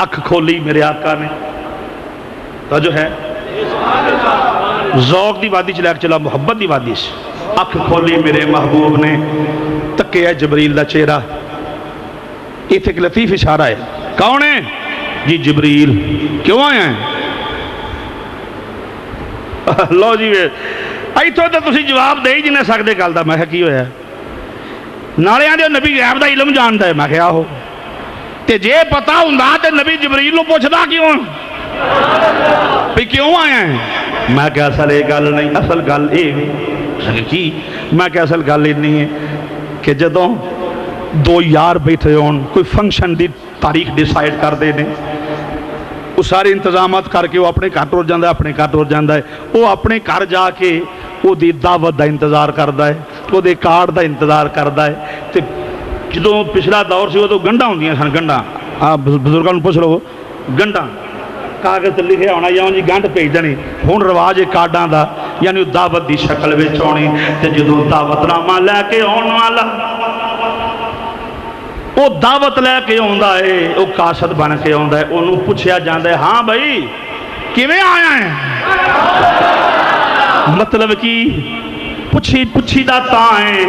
اکھ کھولی میرے آقا نے تو جو ہے ذوق دی وادی چلا چلا محبت دی وادی سے اکھ کھولی میرے محبوب نے تکے ہے جبریل دا چہرہ یہ ایک لطیف اشارہ ہے کون ہے جی جبریل کیوں آئے ہیں لو جی ایتھوں تے تسی جواب دے ہی نہیں سکدے گل دا میں کہا کی ہویا نالے آندے نبی غیب دا علم جاندا ہے میں کہا آہو تے جے پتہ ہوندا تے نبی جبریل نوں پوچھدا کیوں بھی کیوں آئے ہیں میں کہا اصل یہ گل نہیں اصل گل یہ کی میں کہا اصل گل یہ نہیں ہے کہ جدوں دو یار بیٹھے ہون کوئی فنکشن دی تاریخ ڈیسائیڈ کر دے نے وہ سارے انتظامات کر کے وہ اپنے گھر ٹر جاندہ ہے اپنے گھر ٹر جاندہ ہے وہ اپنے گھر جا کے وہ دی دعوت دا انتظار کردہ ہے وہ دے کارڈ دا انتظار کردہ ہے تے جدوں پچھلا دور سے وہ تو گنڈا ہوندی ہیں سن گنڈا آپ بزرگاں پوچھ لو گنڈا کاغذ لکھے ہونا یا جی گنڈ بھیج دینی ہن رواج ہے کارڈاں دا یعنی دعوت دی شکل وچ ہونی تے جدوں دعوت نامہ لے کے آن والا وہ دعوت لے کے آندا ہے وہ قاصد بن کے آندا ہے انہوں پوچھیا جاندا ہے ہاں بھائی کیویں آیا ہے مطلب کی پوچھی دا تاں ہے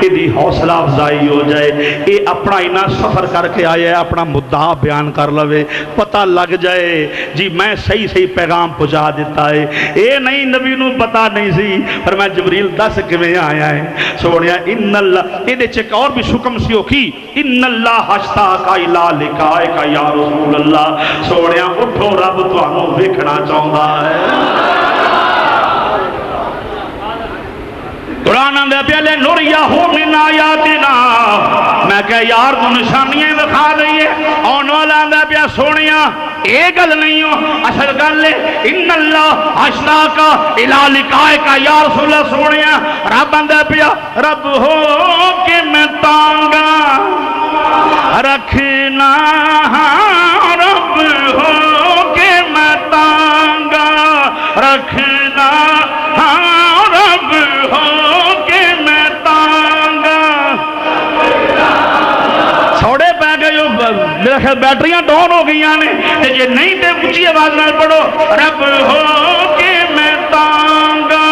یہ حوصلہ افزائی ہو جائے یہ اپنا اینا سفر کر کے آیا ہے اپنا مدعا بیان کر لوے پتہ لگ جائے جی میں صحیح صحیح پیغام پہنچا دیتا ہے اے نہیں نبی نوں پتہ نہیں سی پر میں جبریل دس کیویں آیا ہے سونیا ان اللہ یہ چیک اور بھی شکم سی ہو کی ان اللہ اشتاق الی لقائک یا رسول اللہ سونیا اٹھو رب تانوں ویکھنا چاہندا ہے قرآن آندے پہلے نوریہو من آیاتنا میں کہ یار تو نشانیاں دکھا دئیے آن والا آندے پیا سونیاں ایک گل نہیں ہو اصل گل لے ان اللہ اشتاقا الہ لقائکا یا رسول اللہ سونیاں رب آندے پیا رب ہو کہ میں تانگا رکھنا رب ہو کہ میں تانگا رکھنا رب ہو میرا خیال بیٹریاں ڈاؤن ہو گئی نے جی نہیں تے اونچی آواز نال پڑھو رب ہو کے میں تانگا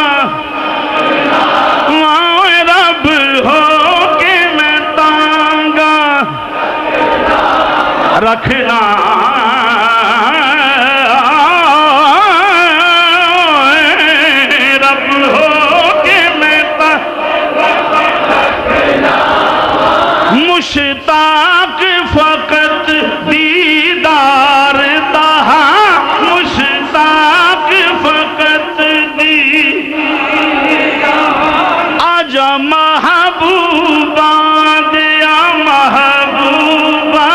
رب ہو کے میں تانگا رکھنا رب ہو کے میں مشتاق فقط دیدار تہا مشتاق فقط آجا محبوبہ دیا محبوبہ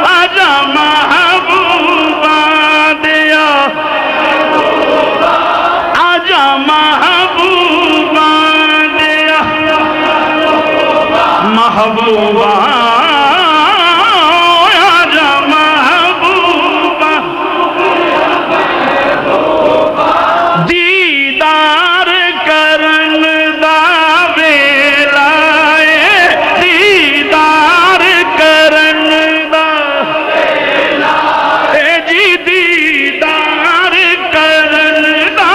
آجا محبوبہ دیا آجا محبوبہ محبوبہ آجا محبوبہ دیدار کرن دا ویلا اے دیدار کرن دا ویلا اے جی دیدار کرن دا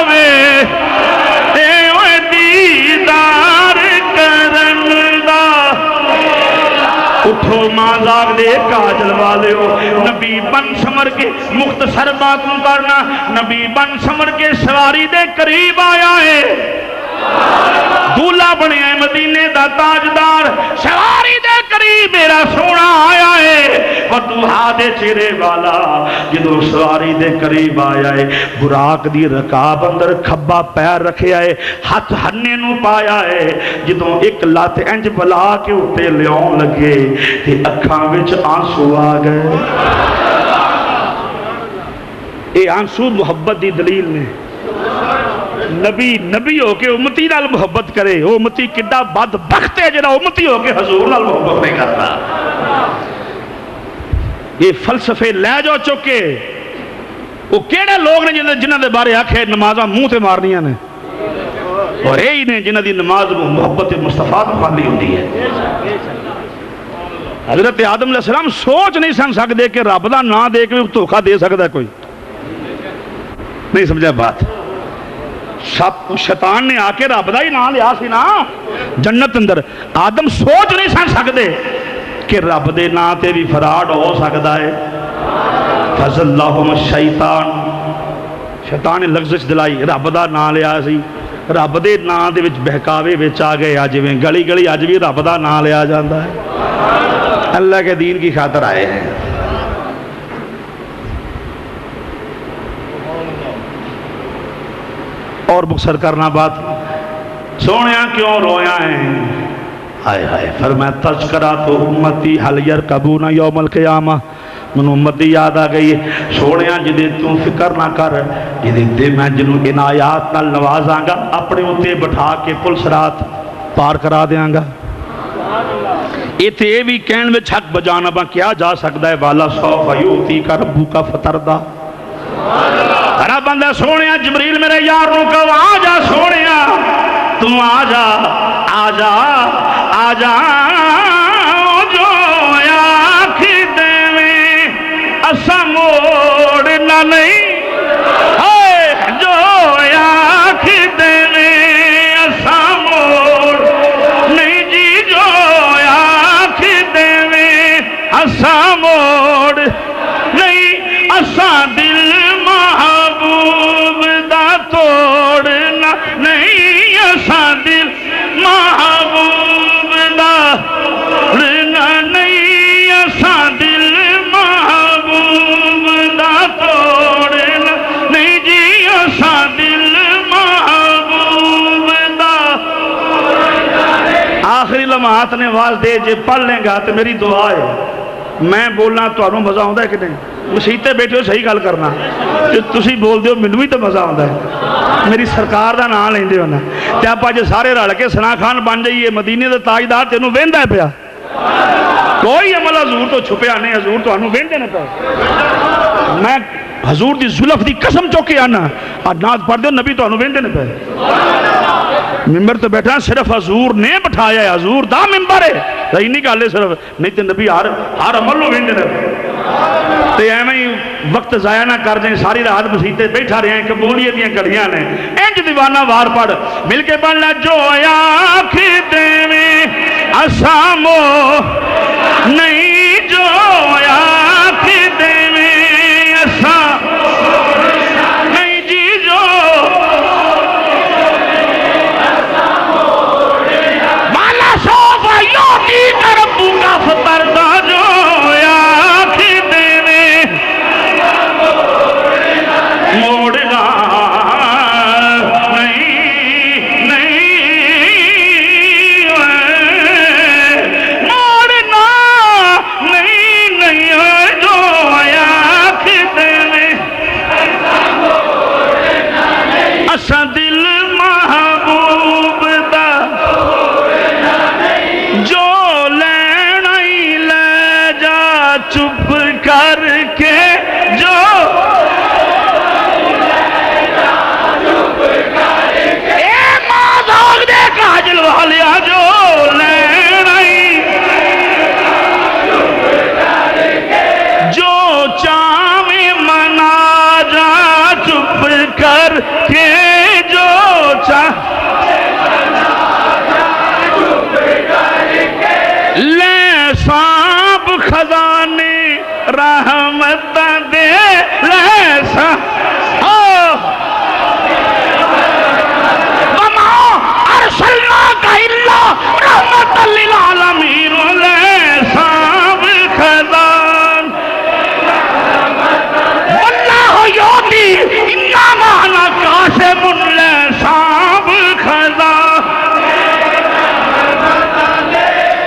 ویلا اے دیدار کرن دا اٹھو مازاق دے کاجل والے ہو نبی بن سمر کے مختصر باتوں کرنا نبی بن سمر کے سواری دے قریب آیا ہے دولہ بنے ہیں مدینے دا تاجدار سواری دے قریب میرا سونا آیا ہے فتوحا دے چہرے والا جدو سواری دے قریب آیا ہے براق دی رکاب اندر کھبا پیر رکھے آئے ہاتھ ہنے نو پایا ہے جدو ایک لات انج بلا کے اٹھے لیوں لگے تے اکھاں وچ آنسو آ گئے اے آنسو محبت دی دلیل نے نبی ہو کے امتی نال محبت کرے امتی کڈا بد بخت ہے جڑا امتی ہو کے حضور نال محبت نہیں کرتا یہ فلسفے لے جو چکے وہ کیڑے لوگ نے جنہاں دے بارے آکھے نمازاں منہ تے مارنیاں نے اور یہی نے جنہاں دی نماز محبت مصطفیٰ تو خالی ہوتی ہے حضرت آدم علیہ السلام سوچ نہیں سن سکتے کہ رب دا نام دے کے دھوکا دے سکتا ہے کوئی نہیں سمجھا بات شیطان نے آ کے رب دا ہی نام لیا سی نا جنت اندر آدم سوچ نہیں سن سکتے کہ رب دے نام تے بھی فراڈ ہو سکتا ہے فضل اللہم الشیطان شیطان نے لغزش دلائی رب دا نام لیا سی رب دے نام دے وچ بہکاوے وچ آ گئے اج میں گلی گلی اج بھی رب دا نام لیا جاندا ہے اللہ کے دین کی خاطر آئے ہیں اور مختصر کرنا بات سونیا کیوں رویا ہے ہائے ہائے فرمایا تذکرہ تو امتی حل یرکبون یوم القیامہ من امتی یاد آ گئی سونیا جدے تو فکر نہ کر جدے دے میں جنوں عنایات نال نوازاں گا اپنے اتے بٹھا کے پل صراط پار کرا دیاں گا ایتھے بھی کہن وچ حق بجانا با کیا جا سکتا ہے والا سوف یؤتی کا ربو کا فتردا رب بندہ سونیا جبریل میرے یار نو کہ آ جا سونیا تو آ جا آ جا آ جا جو آنکھ دے میں اسا موڑنا نہیں جو آنکھ دے میں اسا موڑ نہیں جی جو آنکھ دے میں اسا موڑ نہیں اسا دل محبوب دا توڑنا نہیں اسا دل محبوب دا توڑنا نہیں اسا دل محبوب دا توڑنا نہیں جی اسا دل محبوب دا آخری لمحات نے آواز دے جے پڑھ لیں گا تو میری دعا ہے میں بولنا تو انہوں مزہ آتا ہے کہ نہیں مسیحتے بیٹھے ہو صحیح گل کرنا تسی بول دیو مینوں بھی تو مزہ آتا ہے میری سرکار دا نام لیندے ہونا تے آپ اج سارے رل کے ثنا خان بن جائیے مدینے دا تاجدار تینوں ویندا ہے پیا کوئی عمل حضور تو چھپیا نہیں حضور تو انہوں ویندے نے پیا میں حضور دی زلف دی قسم چوکے آنا ناز پڑھ دیو نبی تو انہوں ویندے نے پیا ممبر تو بیٹھا صرف حضور نے بٹھایا ہے حضور دا ممبر ہے صحیح نہیں گل ہے صرف نہیں تو نبی ہر عمل نو ویندے نے تے ایویں ہی وقت ضائع نہ کر دیں ساری رات مسیتے بیٹھا رہے ہیں قبولیت دیاں کڑیاں نے انج دیوانہ وار پڑھ مل کے پڑھ لے جو آنکھ دے میں اسا مو نہیں جو آنکھ دے میں اسا نہیں جی جو والا سوف یؤتی کا ربک فتردا جو موڑنا نہیں نہیں موڑنا خزانے رحمت دے لے وما ارسلناک الا رحمت للعالمین لیسا بالخزان واللہ یوتی انما انا قاسم لیسا بالخزان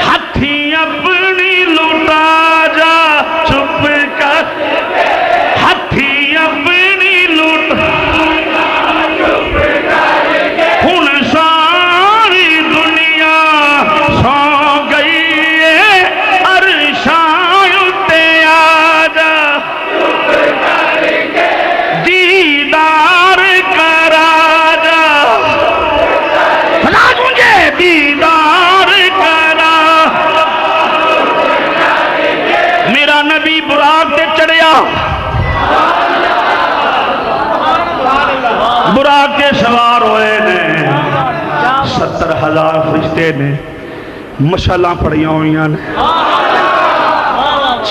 ہتھی اپنی لٹا جا چھپ کر ہتھی اپنی لٹا ہن ساری دنیا سو گئی ہے عرشاں اتے آ جا دیدار کرا جا راج مجھے دیدار کرا میرا نبی براق تے چڑھیا براق کے سوار ہوئے نے 70,000 فرشتے نے مشعلاں پڑیاں ہوئیاں نے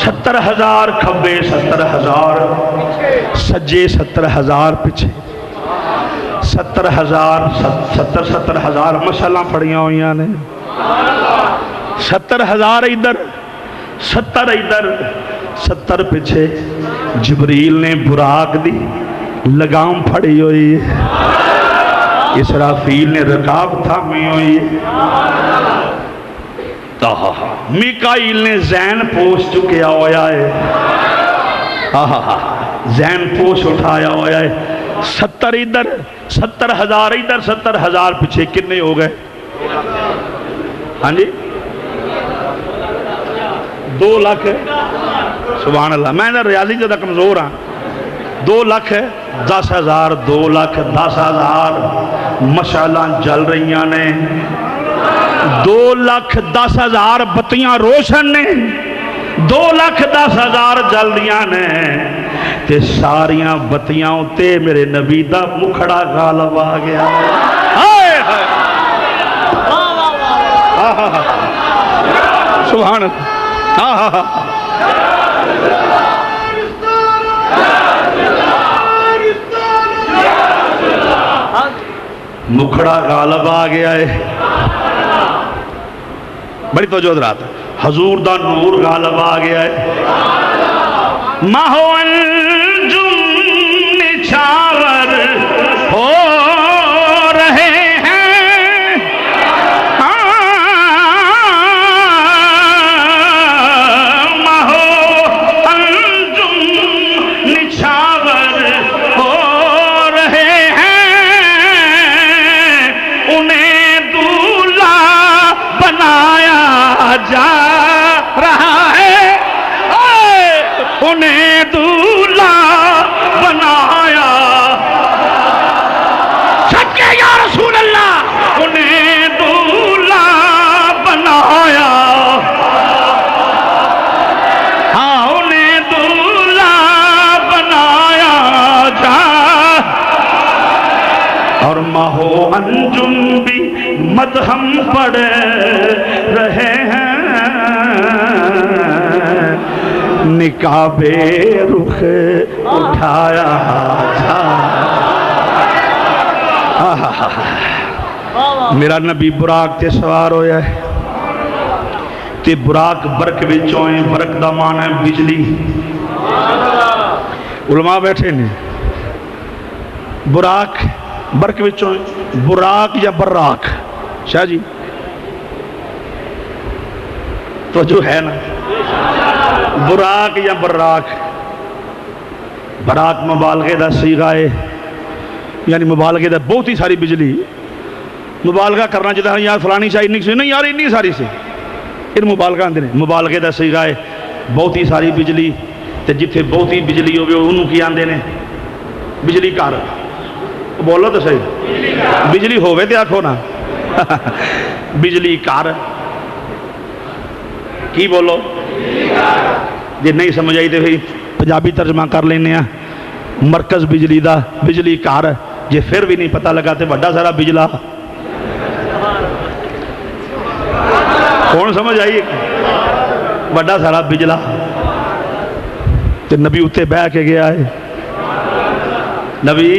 70,000 کھبے 70,000 سجے 70,000 پچھے 70,000 مشعلاں پڑیاں ہوئیاں نے 70,000 ادھر 70 ادھر 70 پچھے جبریل نے براق دی لگام پھڑی ہوئی اسرافیل نے رکاب تھامی ہوئی میکائیل نے زین پوش چکیا ہویا ہے زین پوش اٹھایا ہویا ہے 70 ادھر 70,000 ادھر 70,000 پچھے کتنے ہو گئے ہاں جی 2 لاکھ سبحان اللہ میں نے ریاضی جدہ کمزور ہاں 2,10,000 2,10,000 مشعلاں جل رہیاں نے 2,10,000 بتیاں روشن نے 2,10,000 جل دیاں نے تے ساریاں بتیاں ہوتے میرے نبی دا مکھڑا غالب آ گیا سبحان اللہ مکھڑا غالب آ گیا ہے بڑی توجہ رات حضور دا نور غالب آ گیا ہے ماہو انجم نچھاور ہو رہے ہیں ماہو انجم نچھاور ہو رہے ہیں انہیں دولہا بنایا جا رہا ہے انہیں دولہا بنایا سچے یا رسول اللہ انہیں دولہا بنایا ہاں انہیں دولہا بنایا جا اور ماہو انجم بھی مدہم پڑھ رہے ہیں نقاب رخ اٹھایا جا میرا نبی براق تے سوار ہویا ہے تے براق برق وچوں ہے برق دا معنی ہے بجلی علماء بیٹھے نے براق برق وچوں ہے براق یا براق شاہ جی تو جو ہے نا براق یا براق براق مبالغے دا صیغہ ہے یعنی مبالغے دا بہت ہی ساری بجلی مبالغہ کرنا چاہتا ہے یار فلانی چاہیے نہیں یار اتنی ساری سے ان مبالغہ آندے ہیں مبالغے دا صیغہ ہے بہت ہی ساری بجلی تے جتھے بہت ہی بجلی ہوگی انہوں کی آندے نے بجلی کار بولو تو صحیح بجلی ہوئے تے آکھو نا بجلی کار کی بولو جی نہیں سمجھ آئی تو پھر پنجابی ترجمہ کر لینے ہیں مرکز بجلی دا بجلی کار جی پھر بھی نہیں پتہ لگا تو بڑا سارا بجلا کون سمجھ آئی بڑا سارا بجلا تے نبی اتنے بہ کے گیا ہے نبی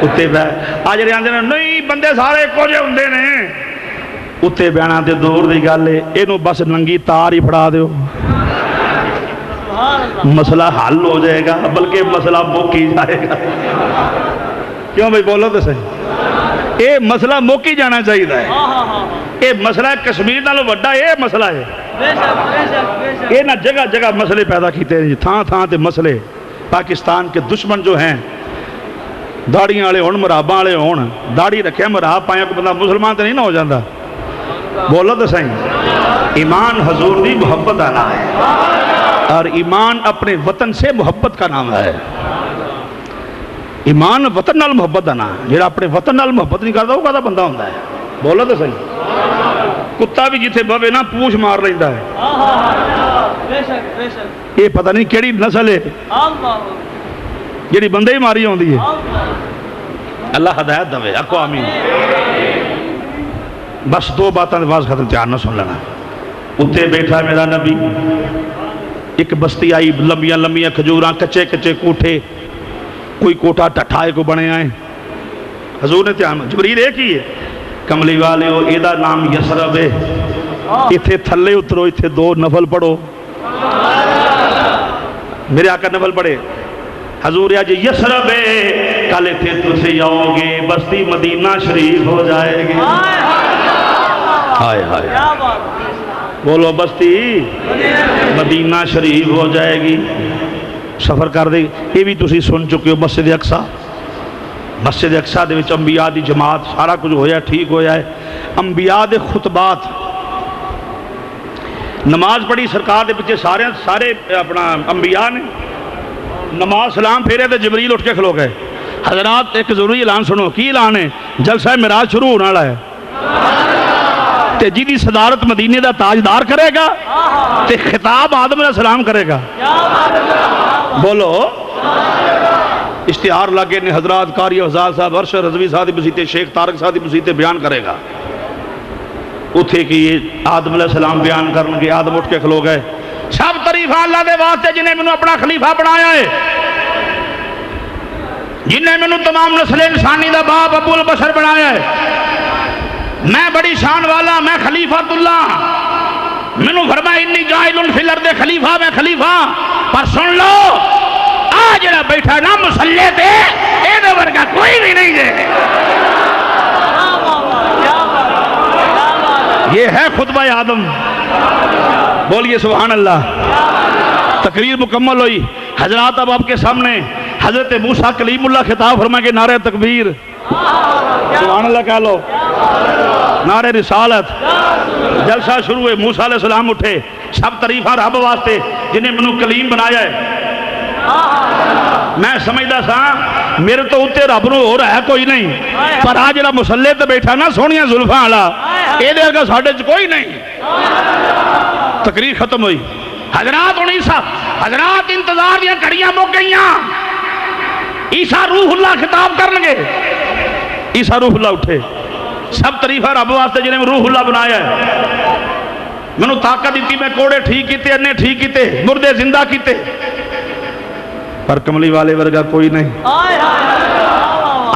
اتنے بہ آج آدھے نہیں بندے سارے ایک جے ہوندے نے اتنے بہنا تے دور دی گل ہے یہ بس ننگی تار ہی پھڑا دیو مسئلہ حل ہو جائے گا بلکہ مسئلہ موکی جائے گا کیوں بھائی بولو تو صحیح یہ مسئلہ موکی جانا چاہیے یہ مسئلہ کشمیر نالوں وڈا یہ مسئلہ ہے یہ نہ جگہ جگہ مسئلے پیدا کیتے ہیں تھان تھان تے مسئلے پاکستان کے دشمن جو ہیں داڑیاں والے ہون مراباں والے ہون داڑھی رکھے مراب پایا کوئی بندہ مسلمان تو نہیں نہ ہو جاتا بولو تو صحیح ایمان حضور دی محبت آنا ہے اور ایمان اپنے وطن سے محبت کا نام ہے ایمان وطن نال محبت آنا جڑا اپنے وطن نال محبت نہیں کرتا وہ کہتا بندہ ہوتا ہے بولو تو صحیح کتا بھی جتھے بوے نا پوچھ مار لینا ہے یہ پتہ نہیں کیڑی نسل ہے جڑی بندے ہی ماری ہوندی ہے اللہ ہدایت دے اکو آمین بس دو باتاں واز ختم دھیان نہ سن لینا اتنے بیٹھا میرا نبی ایک بستی آئی لمبیاں لمبیاں کھجوراں کچے کچے کوٹھے کوئی کوٹھا ٹھٹھائے کو بنے آئے حضور نے دھیان جبریل ایک ہی ہے کملی والے ہو ایدہ نام یسرب ہے اتھے تھلے اترو اتھے دو نفل پڑھو میرے آقا نفل پڑھے حضور آج یسرب ہے کل اتھے تجھے آؤ گے بستی مدینہ شریف ہو جائے گی ہائے ہائے بولو بستی مدینہ شریف ہو جائے گی سفر کر دے یہ بھی تسی سن چکے ہو مسجد اقصیٰ دے وچ انبیاء دی جماعت سارا کچھ ہویا ٹھیک ہویا ہے انبیاء دے خطبات نماز پڑھی سرکار دے پیچھے سارے اپنا انبیاء نے نماز سلام پھیرے تے جبریل اٹھ کے کھلو گئے حضرات ایک ضروری اعلان سنو کی اعلان ہے جلسہ معراج شروع ہونے والا ہے تے جی دی صدارت مدینے دا تاجدار کرے گا تے خطاب آدم علیہ السلام کرے گا بولو اشتہار لگے نے حضرات قاری افضال صاحب عرش رضوی صاحب مسیتے شیخ طارق صاحب مسیتے بیان کرے گا اتھے کہ یہ آدم علیہ السلام بیان کرنے آدم اٹھ کے کھلو گئے سب تعریفہ اللہ دے واسطے جنہیں میں نے اپنا خلیفہ بنایا ہے جنہیں میں نے تمام نسل انسانی دا باپ ابو البشر بنایا ہے میں بڑی شان والا میں خلیفۃ اللہ میں نے فرمایا انی جاہل فی الارض خلیفہ میں خلیفہ پر سن لو آج جڑا بیٹھا نا مسلح تے اے دے ورگا کوئی بھی نہیں دے یہ ہے خطبہ آدم بولیے سبحان اللہ تقریر مکمل ہوئی حضرات اب آپ کے سامنے حضرت موسیٰ کلیم اللہ خطاب فرمائے کہ نعرہ تکبیر سبحان اللہ کہہ لو نعرہ رسالت جلسہ شروع ہے موسیٰ علیہ السلام اٹھے سب تعریفہ رب واسطے جنہیں منو کلیم بنایا ہے میں سمجھدا سا میرے تو اتنے رب نو ہو رہا ہے کوئی نہیں پر آج جڑا مسلح تے بیٹھا نا سونیاں زلفاں والا اے دے اگے ساڈے چ کوئی نہیں تقریر ختم ہوئی حضرات عیسیٰ حضرات انتظار دیاں گھڑیاں مک گئیاں عیسیٰ روح اللہ خطاب کرنگے عیسیٰ روح اللہ اٹھے سب تعریفہ رب واسطے جنہیں روح اللہ بنایا ہے میں نے طاقت دیتی میں کوڑے ٹھیک کیتے انے ٹھیک کیتے مردے زندہ کیتے پر کملی والے ورگا کوئی نہیں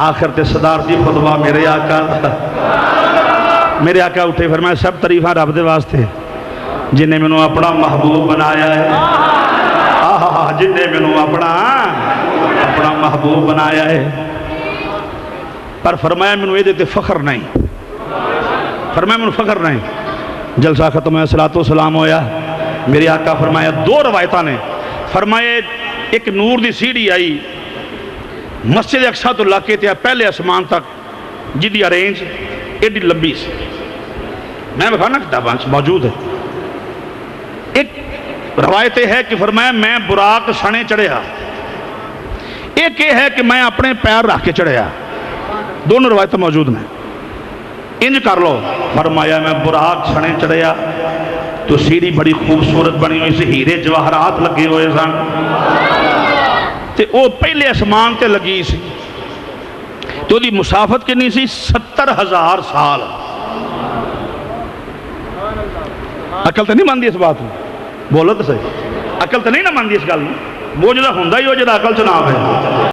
آخر تے صدارتی خطبہ میرے آقا اٹھے فرمایا سب تعریفہ رب دے واسطے جنہیں میں نے اپنا محبوب بنایا ہے جنہیں میں نے اپنا محبوب بنایا ہے پر فرمایا میں نے یہ دیتے فخر نہیں فرمایا میں نے فخر نہیں جلسہ ختم ہے صلاۃ و سلام ہویا میرے آقا فرمایا دو روایتاں نے فرمایا ایک نور دی سیڑھی آئی مسجد اقصیٰ تو لاکے تھے پہلے اسمان تک جدی ارینج ایڈی لمبی سی میں بکھانا کتاباں موجود ہے ایک روایت ہے کہ فرمایا میں براق سنے چڑھیا ایک یہ ہے کہ میں اپنے پیر رکھ کے چڑھیا دونوں روایتیں موجود ہیں انج کر لو فرمایا میں براق سنے چڑھیا تو سیڑھی بڑی خوبصورت بنی ہوئی سی ہیرے جواہرات لگے ہوئے سن تے او پہلے اسمان تے لگی سی تو دی مسافت کنی سی 70,000 سال عقل تو نہیں ماندی اس بات میں بولو تو صحیح، عقل تو نہیں نہ مانتی اس گل وہ جا ہوں ہی وہ جا عقل چ نہ آئے